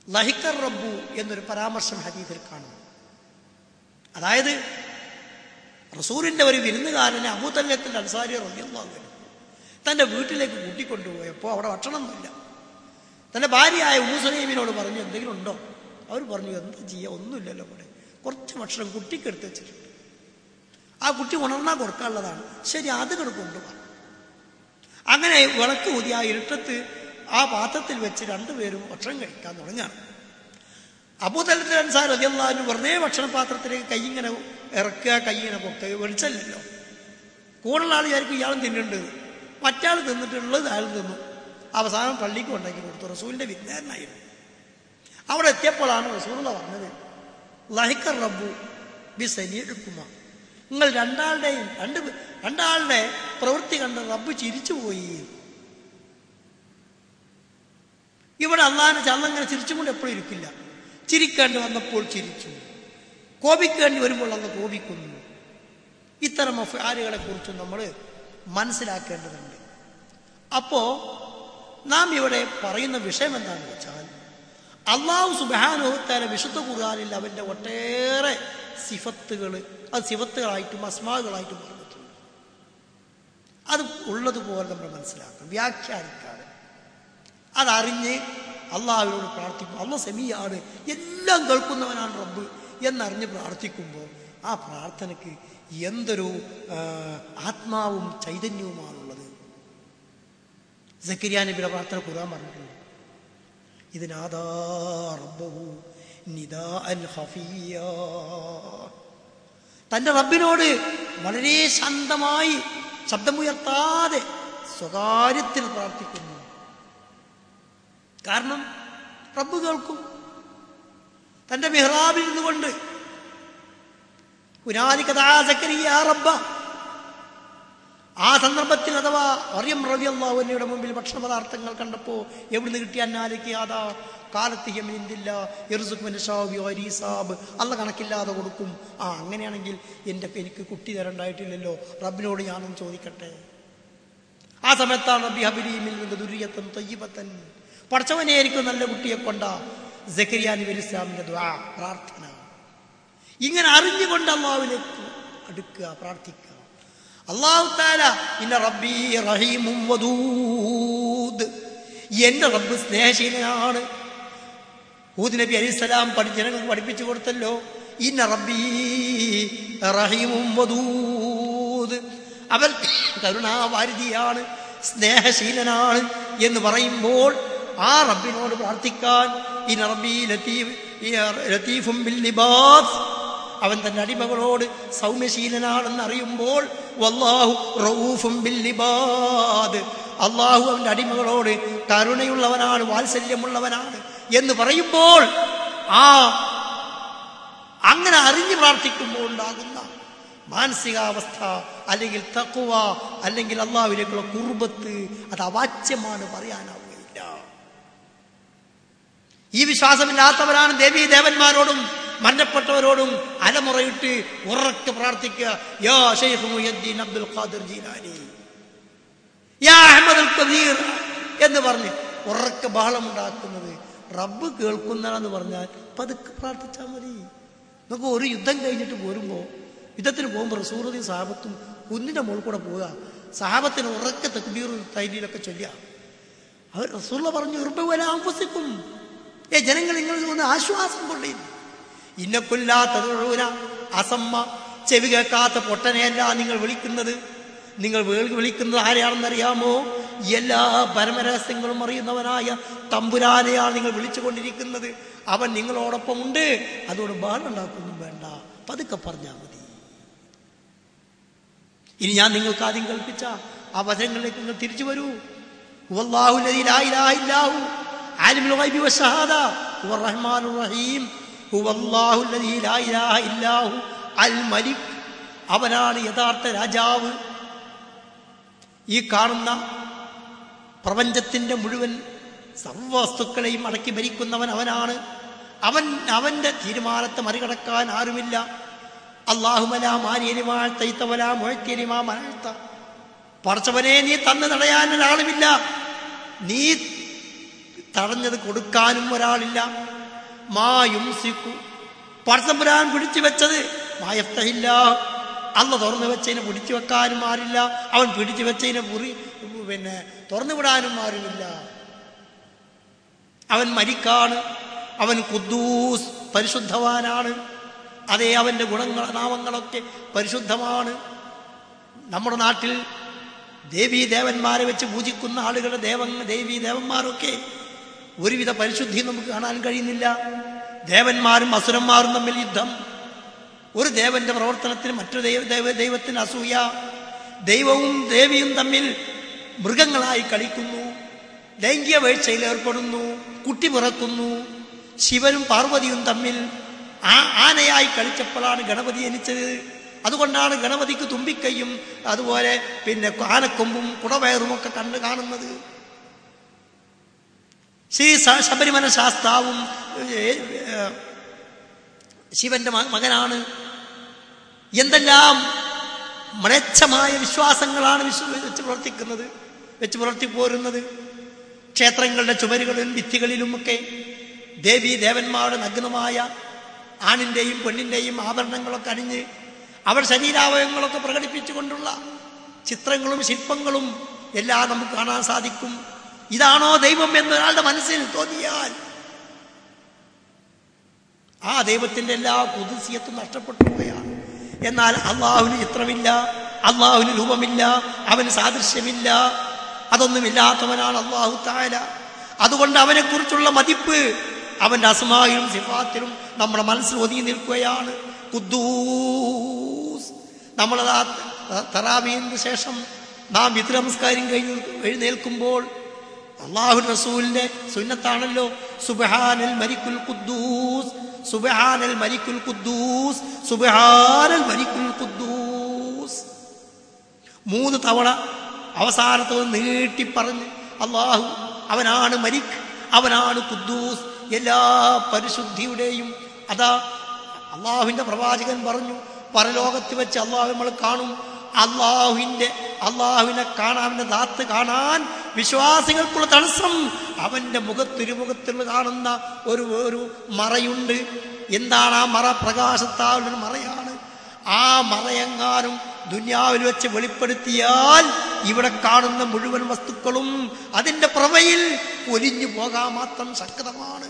ലഹിക്കർ റബ്ബു എന്നൊരു പരാമർശം ഹദീസിൽ കാണും. അതായത് റസൂലിന്റെ ഒരു വിരുന്നുകാരനെ അബൂ തൽഹത്തുൽ അൻസാരി റളിയല്ലാഹു അൻഹു തന്റെ വീട്ടിലേക്ക് കൂട്ടിക്കൊണ്ടുപോയപ്പോൾ അവിടെ ഭക്ഷണമൊന്നുമില്ല. തന്റെ ഭാര്യയായ ഉമ്മു സുലൈമിനോട് പറഞ്ഞു, എന്തെങ്കിലും ഉണ്ടോ? അവർ പറഞ്ഞു, എന്താ ചെയ്യുക, ഒന്നുമില്ലല്ലോ, ഇവിടെ കുറച്ച് ഭക്ഷണം കുട്ടിക്ക് എടുത്ത് വെച്ചിട്ടുണ്ട്. ആ കുട്ടി ഉണർന്നാൽ കൊടുക്കാനുള്ളതാണ്. ശരി, അത് കൊണ്ടുപോകാം. അങ്ങനെ വിളക്ക് ഊതി ആ ഇരുട്ടത്ത് ആ പാത്രത്തിൽ വെച്ച് രണ്ടുപേരും ഭക്ഷണം കഴിക്കാൻ തുടങ്ങുകയാണ്. അബൂ തൽഹത്തുൽ അൻസാരി റളിയല്ലാഹു അൻഹു വെറുതെ ഭക്ഷണപാത്രത്തിലേക്ക് കൈ ഇങ്ങനെ ഇറക്കുക, കൈ ഇങ്ങനെ പൊക്കുക, വെളിച്ചല്ലോ. കൂടുതൽ ആൾ വിചാരിക്കും ഇയാളും തിന്നുണ്ട്. മറ്റാൾ തിന്നിട്ടുള്ളത് അയാൾ തിന്നു. അവസാനം പള്ളിക്ക് ഉണ്ടാക്കി കൊടുത്തു. റസൂലിന്റെ വിരുന്നുകാരനായിരുന്നു. അവിടെ എത്തിയപ്പോഴാണ് റസൂലുള്ള പറഞ്ഞത്, ലഹിക്കർ റബ്ബു ബിസനീഇകുമ, നിങ്ങൾ രണ്ടാളുടെ പ്രവൃത്തി കണ്ട് റബ്ബ് ചിരിച്ചുപോയി. ഇവിടെ അള്ളാഹിനെ ചള്ളങ്ങനെ ചിരിച്ചുകൊണ്ട് എപ്പോഴും ഇരിക്കില്ല. ചിരിക്കേണ്ടി വന്നപ്പോൾ ചിരിച്ചു, കോപിക്കേണ്ടി വരുമ്പോൾ അന്ന് കോപിക്കുന്നു. ഇത്തരം അഫ്ആലുകളെ കുറിച്ച് നമ്മൾ മനസ്സിലാക്കേണ്ടതുണ്ട്. അപ്പോ നാം ഇവിടെ പറയുന്ന വിഷയം എന്താണെന്ന് വെച്ചാൽ, അല്ലാഹു സുബ്ഹാനഹു തആല വിശുദ്ധ ഖുർആനിൽ അവന്റെ ഒട്ടേറെ സിഫത്തുകൾ, അത് സിഫത്തുകളായിട്ടും അസ്മാകളായിട്ടും പറഞ്ഞിട്ടുണ്ട്. അത് ഉള്ളതുപോലെ നമ്മൾ മനസ്സിലാക്കണം, വ്യാഖ്യാനിക്കാതെ. അതറിഞ്ഞ് അള്ളാഹുവിനോട് പ്രാർത്ഥിക്കും. അള്ളാഹ് സമീയാണ്, എല്ലാം കേൾക്കുന്നവനാണ് റബ്ബ് എന്നറിഞ്ഞ് പ്രാർത്ഥിക്കുമ്പോൾ ആ പ്രാർത്ഥനയ്ക്ക് എന്തൊരു ആത്മാവും ചൈതന്യവുമാണുള്ളത്. സക്കരിയ നബിയുടെ പ്രാർത്ഥന ഖുർആൻ പറഞ്ഞിട്ടുണ്ട്. ഇതിനാദാ റബ്ബഹു നിദാഅൻ ഖഫിയ്യാ, തന്റെ റബ്ബിനോട് വളരെ ശാന്തമായി ശബ്ദമുയർത്താതെ സ്വകാര്യത്തിൽ പ്രാർത്ഥിക്കുന്നു. കാരണം റബ്ബ് കേൾക്കും. തന്റെ മിഹ്റാബിൽ നിന്നുകൊണ്ട് ഹുനാലിക ദഅ സക്കരിയ്യ റബ്ബ. ആ സന്ദർഭത്തിൽ അഥവാ മറിയം റളിയല്ലാഹു അൻഹയുടെ മുമ്പിൽ ഭക്ഷണ പദാർത്ഥങ്ങൾ കണ്ടപ്പോൾ എവിടുന്ന് കിട്ടിയ അന്നാലിക്ക് അതാ കാലത്ത് യമിനില്ല അല്ല കണക്കില്ലാതെ കൊടുക്കും. അങ്ങനെയാണെങ്കിൽ എനിക്ക് കുട്ടി തരണ്ടായിട്ടില്ലല്ലോ, റബ്ബിനോട് ഞാനും ചോദിക്കട്ടെ. ആ സമയത്താണ് റബ്ബി ഹബ്ലി മിൻ ദുർരിയത്തൻ തയ്യിബത്തൻ, പടച്ചവനെ എനിക്ക് നല്ല കുട്ടിയെ കൊണ്ടാ സക്കരിയ നബി ഇസ്ലാമിന്റെ ദുആ പ്രാർത്ഥന. ഇങ്ങനെ അറിഞ്ഞുകൊണ്ട് അല്ലാഹുവിലേക്ക് അടുക്കുക, പ്രാർത്ഥിക്കുക. അല്ലാഹു തആല ഇന്ന റബ്ബി റഹീമും വദൂദ്, എന്റെ റബ്ബ് സ്നേഹശീലനാണ്. ഹൂദ് നബി അലൈഹിസ്സലാം ജനങ്ങൾക്ക് പഠിപ്പിച്ചു കൊടുത്തല്ലോ, ഇന്ന റബ്ബി റഹീമും വദൂദ്, അവൻ കരുണാവാരിധിയാണ്, സ്നേഹശീലനാണ് എന്ന് പറയുമ്പോൾ ആ റബ്ബിനോട് പ്രാർത്ഥിക്കാൻ ഇന്ന റബ്ബി ലതീഫും ബിൽ ലിബാസ്, അവൻ തന്റെ അടിമകളോട് സൗമ്യശീലനാണെന്ന് അറിയുമ്പോൾ വല്ലാഹു റഊഫും ബിൽ ഇബാദ്, അല്ലാഹു അവന്റെ അടിമകളോട് കരുണയുള്ളവനാണ്, വാത്സല്യമുള്ളവനാണ് എന്ന് പറയുമ്പോൾ അങ്ങനെ അറിഞ്ഞു പ്രാർത്ഥിക്കുമ്പോൾ ഉണ്ടാകുന്ന മാനസികാവസ്ഥ അല്ലെങ്കിൽ തഖ്വ അല്ലെങ്കിൽ അല്ലാഹുവിലേക്കുള്ള ഖുർബത്ത് അത് അവാച്യമാണ്, പറയാനാവുകയില്ല. ഈ വിശ്വാസമില്ലാത്തവരാണ് ദേവീ ദേവന്മാരോടും മരണപ്പെട്ടവരോടും അലമുറയിട്ട് ഉറക്കെ പ്രാർത്ഥിക്കുക, യാ ശൈഖ് മുഹ്യിദ്ദീൻ അബ്ദുൽ ഖാദിർ ജീലാനി, യാ അഹ്മദുൽ ഖദീർ എന്ന് പറഞ്ഞ് ഉറക്കെ ബഹളമുണ്ടാക്കുന്നത് റബ്ബ് കേൾക്കുന്നതാണെന്ന് പറഞ്ഞാൽ പതുക്കെ പ്രാർത്ഥിച്ചാൽ മതി. നമുക്ക് ഒരു യുദ്ധം കഴിഞ്ഞിട്ട് പോരുമ്പോൾ, യുദ്ധത്തിന് പോകുമ്പോൾ റസൂലുള്ളാഹിയും സഹാബത്തും കുന്നിന്റെ മുകളിൽ കൂടെ പോവുക, സഹാബത്തിന് ഉറക്കെ തക്ബീർ തൈലീലൊക്കെ ചൊല്ലുക. അവർ റസൂലുള്ളാഹി പറഞ്ഞു, ഇർബുവലാൻഫുസിക്കും, ജനങ്ങൾ നിങ്ങൾ ഒന്ന് ആശ്വാസം കൊണ്ടേ, ഇന്നക്കുല്ലാത്തതുഴൂന അസമ്മ, ചെവി കേൾക്കാത്ത പൊട്ടനെയല്ല നിങ്ങൾ വിളിക്കുന്നത്. നിങ്ങൾ വിളിക്കുന്നത് ആരെയാണെന്നറിയാമോ? എല്ലാ പരമരഹസ്യങ്ങളും അറിയുന്നവനായ തമ്പുരാനെയാണ് നിങ്ങൾ വിളിച്ചുകൊണ്ടിരിക്കുന്നത്. അവൻ നിങ്ങളോടൊപ്പം ഉണ്ട്. അതോട് ബഹളുണ്ടാക്കൊന്നും വേണ്ട, പതുക്കെ പറഞ്ഞാൽ മതി. ഇനി ഞാൻ നിങ്ങൾക്ക് ആദ്യം കൽപ്പിച്ച ആ വചനങ്ങളിലേക്ക് നിങ്ങൾ തിരിച്ചു വരൂ. ഹുവല്ലാഹു ലദീ ലാ ഇലാഹ ഇല്ലാഹു ആലിമുൽ ഗൈബി വശഹാദ ഹുവർ റഹ്മാനുർ റഹീം ഹുവല്ലാഹു ലദീ ലാ ഇലാഹ ഇല്ലാഹു അൽ മലിക്, അവനാണ് യഥാർത്ഥ രാജാവ്. ഈ കാണുന്ന പ്രപഞ്ചത്തിന്റെ മുഴുവൻ സർവവസ്തുക്കളെയും അടക്കി ഭരിക്കുന്നവൻ അവനാണ്. അവന്റെ തീരുമാനത്തെ മറികടക്കാൻ ആരുമില്ല. അല്ലാഹുമലാ മാനിയലിമാ തൈത്തവലാ മുഴത്തിയലിമാ മനഴ്ത്ത, പടച്ചവനെ നീ തന്നു തടയാൻ ഒരാളുമില്ല, നീ തടഞ്ഞത് കൊടുക്കാനും ഒരാളില്ല. മാ യുംസിക്കു, പടച്ചമ്പുരാൻ പിടിച്ചു വെച്ചത് മായഫ്തഹില്ല, അല്ല തുറന്നു വെച്ചതിനെ പിടിച്ചു വെക്കാനും ആരില്ല, അവൻ പിടിച്ചു വെച്ചതിനെ തുറന്നു വിടാനും ആരുമില്ല. അവൻ മലിക്കാണ്, അവൻ ഖുദ്ദൂസ് പരിശുദ്ധവാനാണ്. അതേ, അവന്റെ നാമങ്ങളൊക്കെ പരിശുദ്ധമാണ്. നമ്മുടെ നാട്ടിൽ ദേവീ ദേവന്മാരെ വെച്ച് പൂജിക്കുന്ന ആളുകളുടെ ദേവീ ദേവന്മാരൊക്കെ ഒരുവിധ പരിശുദ്ധി നമുക്ക് കാണാൻ കഴിയുന്നില്ല. ദേവന്മാരും അസുരന്മാരും തമ്മിൽ യുദ്ധം, ഒരു ദേവന്റെ പ്രവർത്തനത്തിന് മറ്റൊരു ദൈവത്തിന് അസൂയ, ദൈവവും ദേവിയും തമ്മിൽ മൃഗങ്ങളായി കളിക്കുന്നു, ലൈംഗിക വീഴ്ചയിൽ ഏർപ്പെടുന്നു, കുട്ടി പിറക്കുന്നു. ശിവനും പാർവതിയും തമ്മിൽ ആനയായി കളിച്ചപ്പോഴാണ് ഗണപതി ജനിച്ചത്. അതുകൊണ്ടാണ് ഗണപതിക്ക് തുമ്പിക്കൈയും അതുപോലെ ആനക്കൊമ്പും കുടവയറും ഒക്കെ കാണുന്നത്. ശ്രീ ശബരിമല ശാസ്താവും ശിവന്റെ മകനാണ്. എന്തെല്ലാം മ്ലേച്ഛമായ വിശ്വാസങ്ങളാണ് വെച്ച് പുലർത്തിപ്പോരുന്നത്. ക്ഷേത്രങ്ങളുടെ ചുമരുകളിലും ഭിത്തികളിലുമൊക്കെ ദേവീ ദേവന്മാരുടെ നഗ്നമായ ആണിന്റെയും പെണ്ണിന്റെയും ആഭരണങ്ങളൊക്കെ അണിഞ്ഞ് അവർ ശരീരാവയവങ്ങളൊക്കെ പ്രകടിപ്പിച്ചുകൊണ്ടുള്ള ചിത്രങ്ങളും ശില്പങ്ങളും എല്ലാം നമുക്ക് കാണാൻ സാധിക്കും. ഇതാണോ ദൈവം എന്നൊരാളുടെ മനസ്സിൽ തോന്നിയാൽ ആ ദൈവത്തിന്റെ എല്ലാ ഖുദ്സിയത്തും നഷ്ടപ്പെട്ടു പോവുകയാണ്. എന്നാൽ അള്ളാഹുവിന് ചിത്രമില്ല, അള്ളാഹുവിന് രൂപമില്ല, അവന് സാദൃശ്യമില്ല, അതൊന്നുമില്ലാത്തവനാണ് അള്ളാഹു തആല. അതുകൊണ്ട് അവനെ കുറിച്ചുള്ള മതിപ്പ് അവന്റെ അസ്മായിലും സിഫാത്തിലും നമ്മുടെ മനസ്സിൽ ഒതുങ്ങി നിൽക്കുകയാണ്. ഖുദ്ദൂസ്. നമ്മളതാ തറാവീഹിന് ശേഷം നാം വിത്ർ നമസ്കാരം കഴിഞ്ഞ് എഴുന്നേൽക്കുമ്പോൾ അല്ലാഹു റസൂലിന്റെ സുന്നത്താണല്ലോ, സുബ്ഹാനൽ മലിക്കുൽ ഖുദ്ദൂസ് സുബ്ഹാനൽ മലിക്കുൽ ഖുദ്ദൂസ്, സുബ്ഹാനൽ മലിക്കുൽ ഖുദ്ദൂസ്. 3 തവണ അവസാനത്തത് നീട്ടി പറഞ്ഞ് അല്ലാഹു അവനാണ് മലിക്, അവനാണ് ഖുദ്ദൂസ്, എല്ലാ പരിശുദ്ധിയുടെയും. അതാ അള്ളാഹുവിന്റെ പ്രവാചകൻ പറഞ്ഞു, പരലോകത്ത് വെച്ച് അള്ളാഹു നമ്മൾ കാണും. അള്ളാഹുവിനെ കാണാൻ, അവന്റെ ദാത്ത് കാണാൻ വിശ്വാസികൾക്കുള്ള തടസ്സം അവന്റെ തിരുമുഖത്തിൽ കാണുന്ന ഒരു മറയുണ്ട്. എന്താണ് ആ മറ? പ്രകാശത്താലുള്ള മറയാണ്. ആ മറയെങ്ങാനും ദുനിയാവിൽ വെച്ച് വെളിപ്പെടുത്തിയാൽ ഇവിടെ കാണുന്ന മുഴുവൻ വസ്തുക്കളും അതിന്റെ പ്രഭയിൽ ഒലിഞ്ഞു പോകാൻ മാത്രം ശക്തമാണ്.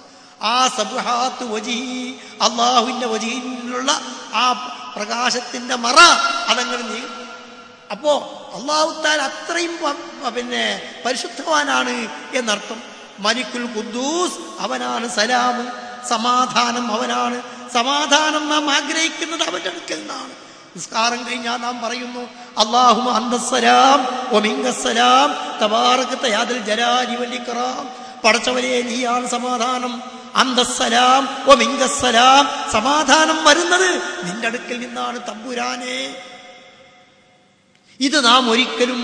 ആ സബ്ഹാത്ത് വജീഹി, അള്ളാഹുവിന്റെ വജീഹിലുള്ള ആ പ്രകാശത്തിന്റെ മറ അതങ്ങനെ. അപ്പോ അള്ളാഹു തആല അത്രയും പരിശുദ്ധവാനാണ് എന്നർത്ഥം. മലിക്കുൽ ഖുദ്ദൂസ് അവനാണ്. സലാം, സമാധാനം അവനാണ്. സമാധാനം നാം ആഗ്രഹിക്കുന്നത് അവന്റെ അടുക്കൽ നിന്നാണ്. നിസ്കാരം കഴിഞ്ഞാൽ നാം പറയുന്നു അല്ലാഹുമ്മ അന്തസ്സലാം വമിങ്കസ്സലാം തബാറകത യാദൽ ജലാലി വൽ ഇക്റാം. പടച്ചവനെ നീയാണ് സമാധാനം. അന്തസ്സലാം വമിങ്കസ്സലാം, സമാധാനം വരുന്നത് നിന്റെ അടുക്കൽ നിന്നാണ് തമ്പുരാനെ. ഇത് നാം ഒരിക്കലും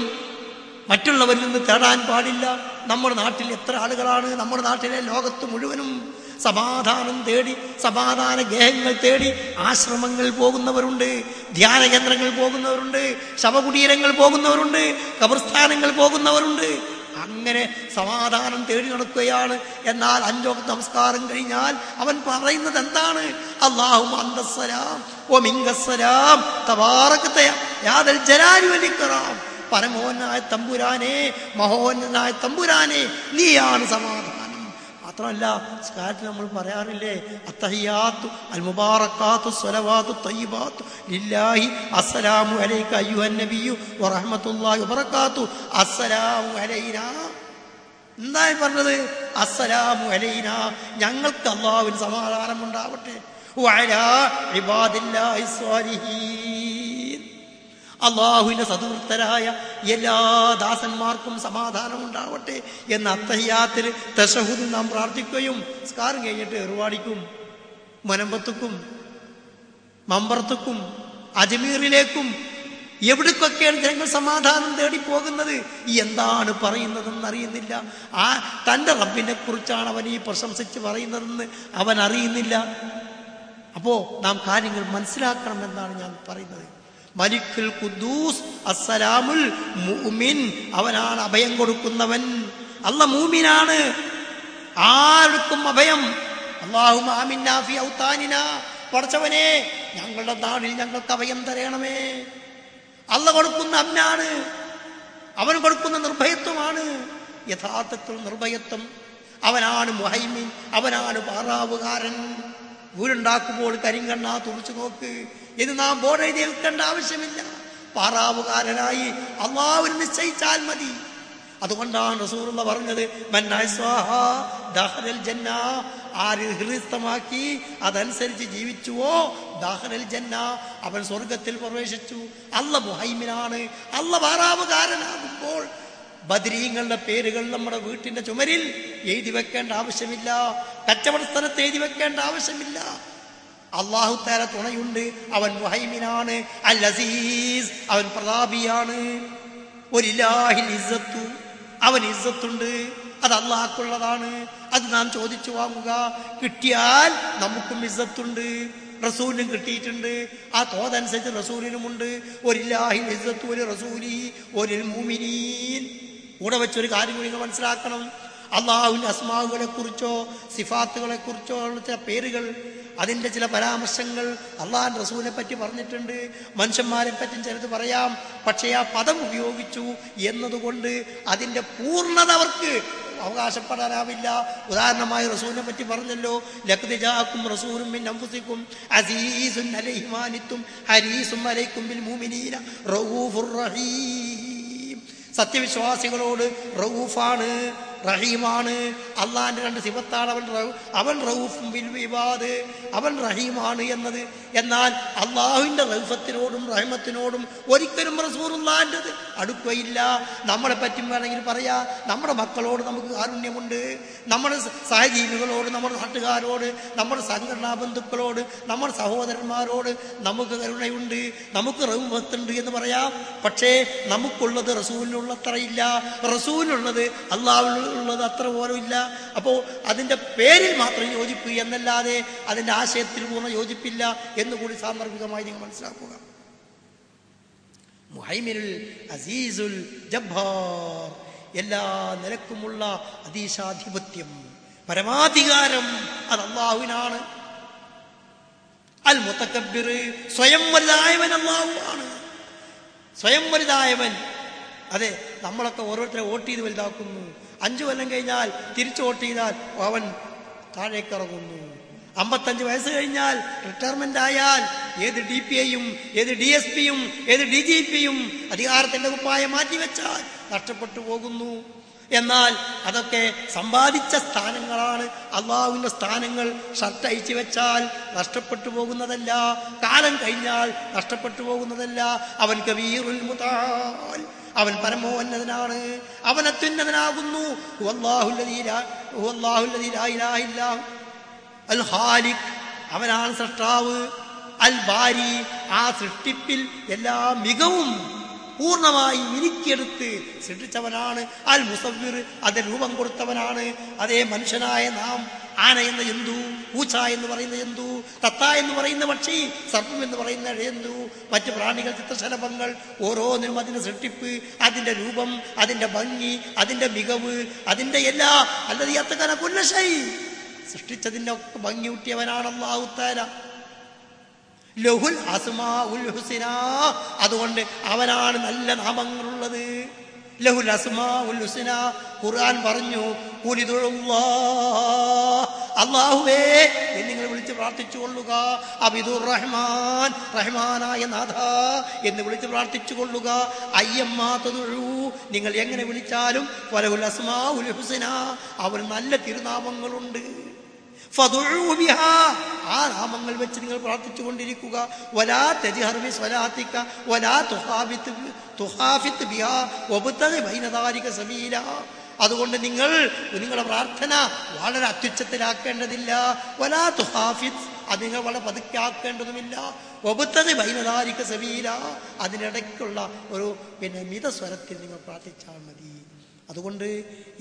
മറ്റുള്ളവരിൽ നിന്ന് തേടാൻ പാടില്ല. നമ്മുടെ നാട്ടിൽ എത്ര ആളുകളാണ്, നമ്മുടെ നാട്ടിലെ ലോകത്ത് മുഴുവനും സമാധാനം തേടി, സമാധാന ഗേഹങ്ങൾ തേടി ആശ്രമങ്ങൾ പോകുന്നവരുണ്ട്, ധ്യാന കേന്ദ്രങ്ങൾ പോകുന്നവരുണ്ട്, ശവകുടീരങ്ങൾ പോകുന്നവരുണ്ട്, ഖബർസ്ഥാനങ്ങൾ പോകുന്നവരുണ്ട്. അങ്ങനെ സമാധാനം തേടി നടക്കുകയാണ്. എന്നാൽ 5 വക്ത് നമസ്കാരം കഴിഞ്ഞാൽ അവൻ പറയുന്നത് എന്താണ്? അല്ലാഹുമ്മ അന്തസ്സലാം വമിങ്കസ്സലാം തബാറകത യാദൽ ജലാലി വൽ ഇക്റാം. പരമോന്നതനായ തമ്പുരാനെ, മഹോന്നതനായ തമ്പുരാനെ, നീയാണ് സമാധാനം. മാത്രമല്ല സ്കാരത്തിൽ നമ്മൾ പറയാറില്ലേ, അത്തഹിയാത്തു അൽ മുബാറക്കാത്തു സ്വലവാത്തു തയ്യിബാത്തു ലില്ലാഹി അസ്സലാമു അലൈക അയ്യുഹൻ നബിയ്യു വറഹ്മത്തുള്ളാഹി വബറകാത്തു. അസ്സലാമു അലൈനാ. എന്തായി പറഞ്ഞത്? അസ്സലാമു അലൈനാ, ഞങ്ങൾക്ക് അല്ലാഹുവിന് സമാധാനം ഉണ്ടാവട്ടെ. വഅലാ ഇബാദില്ലാഹി സ്വാലിഹീൻ, അള്ളാഹുവിന്റെ സദൂർത്തരായ എല്ലാ ദാസന്മാർക്കും സമാധാനം ഉണ്ടാവട്ടെ എന്ന അത്തഹിയാത്തിൽ തശഹുദിൽ നാം പ്രാർത്ഥിക്കുകയും സ്കാരം കഴിഞ്ഞിട്ട് എറുവാടിക്കും മനമ്പത്തുക്കും മമ്പറത്തുക്കും അജ്മീറിലേക്കും എവിടേക്കൊക്കെയാണ് ജനങ്ങൾ സമാധാനം തേടി പോകുന്നത്. എന്താണ് പറയുന്നതെന്ന് അറിയുന്നില്ല. ആ തൻ്റെ റബ്ബിനെ കുറിച്ചാണ് അവൻ ഈ പ്രശംസിച്ച് പറയുന്നതെന്ന് അവൻ അറിയുന്നില്ല. അപ്പോ നാം കാര്യങ്ങൾ മനസ്സിലാക്കണമെന്നാണ് ഞാൻ പറയുന്നത്. മലിക്കുൽ ഖുദ്ദൂസ് അസ്സലാമുൽ മുഅ്മിൻ, അവനാണ് അഭയം കൊടുക്കുന്നവൻ. അല്ലാഹ് മുഅ്മിനാണ്, ആർക്കും അഭയം. അല്ലാഹുമ്മ ആമിന്നാ ഫി ഔതാനിനാ, പടച്ചവനെ ഞങ്ങളുടെ നാടിൽ ഞങ്ങൾക്ക് അഭയം തരണമേ. അല്ലാഹ് കൊടുക്കുന്ന അമ്നാണ്, അവൻ കൊടുക്കുന്ന നിർഭയത്വമാണ്. യഥാർത്ഥത്തിൽ നിർഭയത്വം അവനാണ് മുഹൈമിൻ, അവനാണ് പാറാവുകാരൻ. വീടുണ്ടാക്കുമ്പോൾ കരിങ്കണ്ണ തുറച്ചു നോക്ക് ഇത് നാം ബോർഡ് എഴുതി വെക്കേണ്ട ആവശ്യമില്ല. പാറാവുകാരനായി അല്ലാഹുവിനെ നിശ്ചയിച്ചാൽ മതി. അതുകൊണ്ടാണ് റസൂലുള്ളാഹി പറഞ്ഞത്, മൻ അസ്വാഹാ ദഖലൽ ജന്ന, ആര് ഹൃദയസ്ഥമാക്കി അതനുസരിച്ച് ജീവിച്ചുവോ ദഖലൽ ജന്ന, അവൻ സ്വർഗത്തിൽ പ്രവേശിച്ചു. അല്ലാഹ് മുഹൈമിനാണ്. അല്ലാഹ് പാറാവുകാരനാകുമ്പോൾ ബദരീങ്ങളുടെ പേരുകൾ നമ്മുടെ വീട്ടിന്റെ ചുമരിൽ എഴുതി വെക്കേണ്ട ആവശ്യമില്ല, കച്ചവട സ്ഥലത്ത് എഴുതി വെക്കേണ്ട ആവശ്യമില്ല. അല്ലാഹു തആല തുണയുണ്ട്, അവൻ മുഹൈമിനാണ്. അൽ അസീസ്, അവൻ പ്രതാപിയാണ്. വലില്ലാഹിൽ ഇസ്സത്തു, അവൻ ഇസ്സത്തുണ്ട്, അത് അല്ലാഹുക്കുള്ളതാണ്. അത് നാം ചോദിച്ചു വാങ്ങുക. കിട്ടിയാൽ നമുക്കും ഇസ്സത്തുണ്ട്, റസൂലിനും കിട്ടിയിട്ടുണ്ട്. ആ തോതനുസരിച്ച് റസൂലിനുമുണ്ട്. വലില്ലാഹിൽ ഇസ്സത്തു വലി റസൂലി വലിൽ മുഅ്മിനീൻ. കൂടെ വെച്ചൊരു കാര്യം കൂടി നിങ്ങൾ മനസ്സിലാക്കണം. അള്ളാഹുവിന്റെ അസ്മാവുകളെ കുറിച്ചോ സിഫാത്തുകളെ കുറിച്ചോ ഉള്ള ചില പേരുകൾ, അതിൻ്റെ ചില പരാമർശങ്ങൾ അള്ളാഹുവിന്റെ റസൂലിനെ പറ്റി പറഞ്ഞിട്ടുണ്ട്. മനുഷ്യന്മാരെ പറ്റി ചിലത് പറയാം, പക്ഷേ ആ പദം ഉപയോഗിച്ചു എന്നതുകൊണ്ട് അതിൻ്റെ പൂർണ്ണത അവർക്ക് അവകാശപ്പെടാനാവില്ല. ഉദാഹരണമായി റസൂലിനെ പറ്റി പറഞ്ഞല്ലോ, ലഖദ് ജാഅക്കും റസൂലുൻ മിൻ അൻഫുസിക്കും അസീസുൻ അലൈഹി മാ അനിത്തും ഹരീസുൻ അലൈക്കും ബിൽ മുഅ്മിനീന റഊഫുർ റഹീം. സത്യവിശ്വാസികളോട് റഊഫാണ്, റഹീമാണ്. അള്ളാഹിന്റെ രണ്ട് സിഫത്താണ്. അവൻ റഊഫും ബിൽ ഇബാദ്, അവൻ റഹീമാണ് എന്നത്. എന്നാൽ അള്ളാഹുവിന്റെ റൗഫത്തിനോടും റഹ്മത്തിനോടും ഒരിക്കലും റസൂലുള്ളാഹിന്റേത് അടുക്കുകയില്ല. നമ്മളെ പറ്റി വേണമെങ്കിൽ പറയാ, നമ്മുടെ മക്കളോട് നമുക്ക് കാരുണ്യമുണ്ട്, നമ്മുടെ സഹജീവികളോട്, നമ്മുടെ നാട്ടുകാരോട്, നമ്മുടെ സംഘടനാ ബന്ധുക്കളോട്, നമ്മുടെ സഹോദരന്മാരോട് നമുക്ക് കരുണയുണ്ട്, നമുക്ക് റഹ്മത്തുണ്ട് എന്ന് പറയാം. പക്ഷേ നമുക്കുള്ളത് റസൂലിനുള്ളത്രയില്ല, റസൂലിനുള്ളത് അള്ളാഹുവിനുള്ളത് അത്ര പോലും ഇല്ല. അപ്പോൾ അതിൻ്റെ പേരിൽ മാത്രം യോജിപ്പ് എന്നല്ലാതെ അതിൻ്റെ ആശയത്തിൽ പൂർണ്ണ യോജിപ്പില്ല എന്നുകൂടി സാന്ദർഭികമായി നിങ്ങൾ മനസ്സിലാക്കുക. മുഹൈമിനുൽ അസീസുൽ ജബ്ബാർ, എല്ലാ നിലക്കുമുള്ള അതീശാധിപത്യം, പരമാധികാരം അത് അള്ളാഹുവിനാണ്. അൽ മുതകബ്ബിർ, സ്വയം വലുതായവൻ അള്ളാഹു ആണ്. സ്വയം വലുതായവൻ. അതെ, നമ്മളൊക്കെ ഓരോരുത്തരെ വോട്ട് ചെയ്ത് വലുതാക്കുന്നു. 5 കൊല്ലം കഴിഞ്ഞാൽ തിരിച്ചു വോട്ട് ചെയ്താൽ അവൻ താഴേക്ക് ഇറങ്ങുന്നു. 55 വയസ്സ് കഴിഞ്ഞാൽ റിട്ടയർമെന്റ് ആയാൽ ഏത് DPIയും ഏത് DSPയും ഏത് DGPയും അധികാരത്തിന്റെ കുപ്പായം മാറ്റിവെച്ചാൽ നഷ്ടപ്പെട്ടു പോകുന്നു. എന്നാൽ അതൊക്കെ സമ്പാദിച്ച സ്ഥാനങ്ങളാണ്. അള്ളാഹുവിന്റെ സ്ഥാനങ്ങൾ ഷർട്ട് അയച്ചു വെച്ചാൽ നഷ്ടപ്പെട്ടു പോകുന്നതല്ല, കാലം കഴിഞ്ഞാൽ നഷ്ടപ്പെട്ടു പോകുന്നതല്ല. അവൻ കബീറുൽ മുതആൽ, അവൻ പരമോന്നതനാണ്, അവൻ അത്യുന്നതനാകുന്നു. അൽ ഖാലിഖ്, അവനാണ് സൃഷ്ടാവ്. അൽ ബാരി, ആ സൃഷ്ടിപ്പിൽ എല്ലാ മികവും പൂർണ്ണമായി മിനുക്കിയെടുത്ത് സൃഷ്ടിച്ചവനാണ്. അൽ മുസവ്വിർ, അത് രൂപം കൊടുത്തവനാണ്. അതേ മനുഷ്യനായ നാം ആന എന്ന ജന്തു, പൂച്ച എന്ന് പറയുന്ന ജന്തു, തത്ത എന്ന് പറയുന്ന പക്ഷി, സർപ്പം എന്ന് പറയുന്ന ജന്തു, മറ്റ് പ്രാണികൾ, ചിത്രശലഭങ്ങൾ, ഓരോന്നിനും അതിന്റെ സൃഷ്ടിപ്പ്, അതിന്റെ രൂപം, അതിന്റെ ഭംഗി, അതിന്റെ മികവ്, അതിന്റെ എല്ലാ അല്ലതിയത്തകന കുല്ലശൈ സൃഷ്ടിച്ചതിന്റെ ഒക്കെ ഭംഗി കൂട്ടിയവനാണ് അല്ലാഹു തആല. ലഹുൽ അസ്മാഉൽ ഹുസ്ന, അതുകൊണ്ട് അവനാണ് നല്ല നാമങ്ങളുള്ളത്. ലഹുൽ അസ്മാഉൽ ഹുസ്ന, ഖുർആൻ പറഞ്ഞു, അല്ലാഹുവേ നിങ്ങൾ വിളിച്ച് പ്രാർത്ഥിച്ചു കൊള്ളുക. അബിദുർ റഹ്മാൻ, റഹ്മാനായ നാഥ എന്ന് വിളിച്ച് പ്രാർത്ഥിച്ചു കൊള്ളുക. അയ്യമ്മാ തദഉ, നിങ്ങൾ എങ്ങനെ വിളിച്ചാലും വലഹുൽ അസ്മാഉൽ ഹുസ്ന, അവന് നല്ല തിരുനാമങ്ങളുണ്ട്. ഫദഉ ബിഹാ, ആ നാമങ്ങൾ വെച്ച് നിങ്ങൾ പ്രാർത്ഥിച്ചു കൊണ്ടിരിക്കുക. വലാ തജ്ഹർ ബി സ്വലാത്തിക വലാ തുഖാഫിത് ബിഹാ വബ്തഗി ബൈന ദാലിക സബീല. അതുകൊണ്ട് നിങ്ങളുടെ പ്രാർത്ഥന വളരെ അത്യുച്ചത്തിലാക്കേണ്ടതില്ല. വലാ തുഖാഫിത്, അത് നിങ്ങൾ വളരെ പതുക്കെ ആക്കേണ്ടതുമില്ല. വബ്തഗി ബൈന ദാലിക സബീല, അതിനിടയ്ക്കുള്ള ഒരു മിതസ്വരത്തിൽ നിങ്ങൾ പ്രാർത്ഥിച്ചാൽ മതി. അതുകൊണ്ട്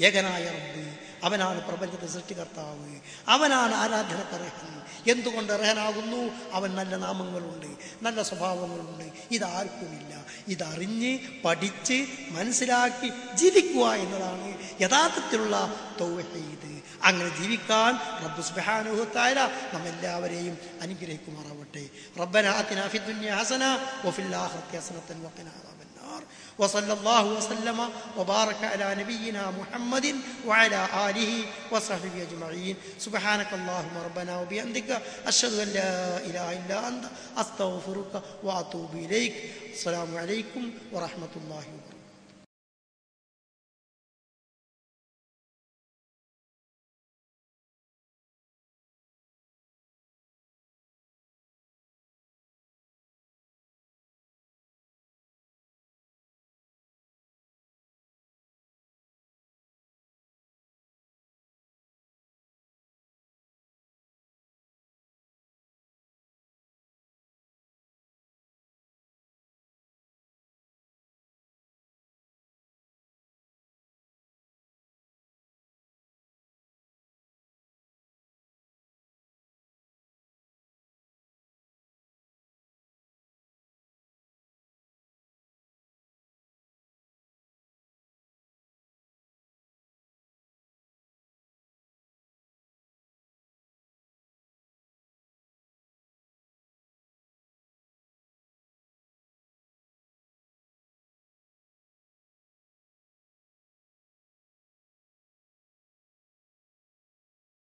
ഏകനായ റബ്ബ്, അവനാണ് പ്രപഞ്ചത്തെ സൃഷ്ടികർത്താവ്, അവനാണ് ആരാധനക്ക് അർഹൻ. എന്തുകൊണ്ട് അർഹനാകുന്നു? അവൻ നല്ല നാമങ്ങളുണ്ട്, നല്ല സ്വഭാവങ്ങളുണ്ട്. ഇതാർക്കുമില്ല. ഇതറിഞ്ഞ് പഠിച്ച് മനസ്സിലാക്കി ജീവിക്കുക എന്നതാണ് യഥാർത്ഥത്തിലുള്ള തൗഹീദ്. അങ്ങനെ ജീവിക്കാൻ റബ്ബ് സുബ്ഹാനഹു വ തആല നമ്മെല്ലാവരെയും അനുഗ്രഹിക്കുമാറാവട്ടെ. റബ്ബനാ ആതിനാ ഫിദ്ദുനിയ ഹസന വഫിൽ ആഖിറതി ഹസനതൻ വഖിനാ അദാബന്നാർ. وصلى الله وسلم وبارك على نبينا محمد وعلى آله وصحبه أجمعين. سبحانك اللهم ربنا وبحمدك أشهد أن لا إله إلا أنت أستغفرك وأتوب إليك. السلام عليكم ورحمة الله وبركاته.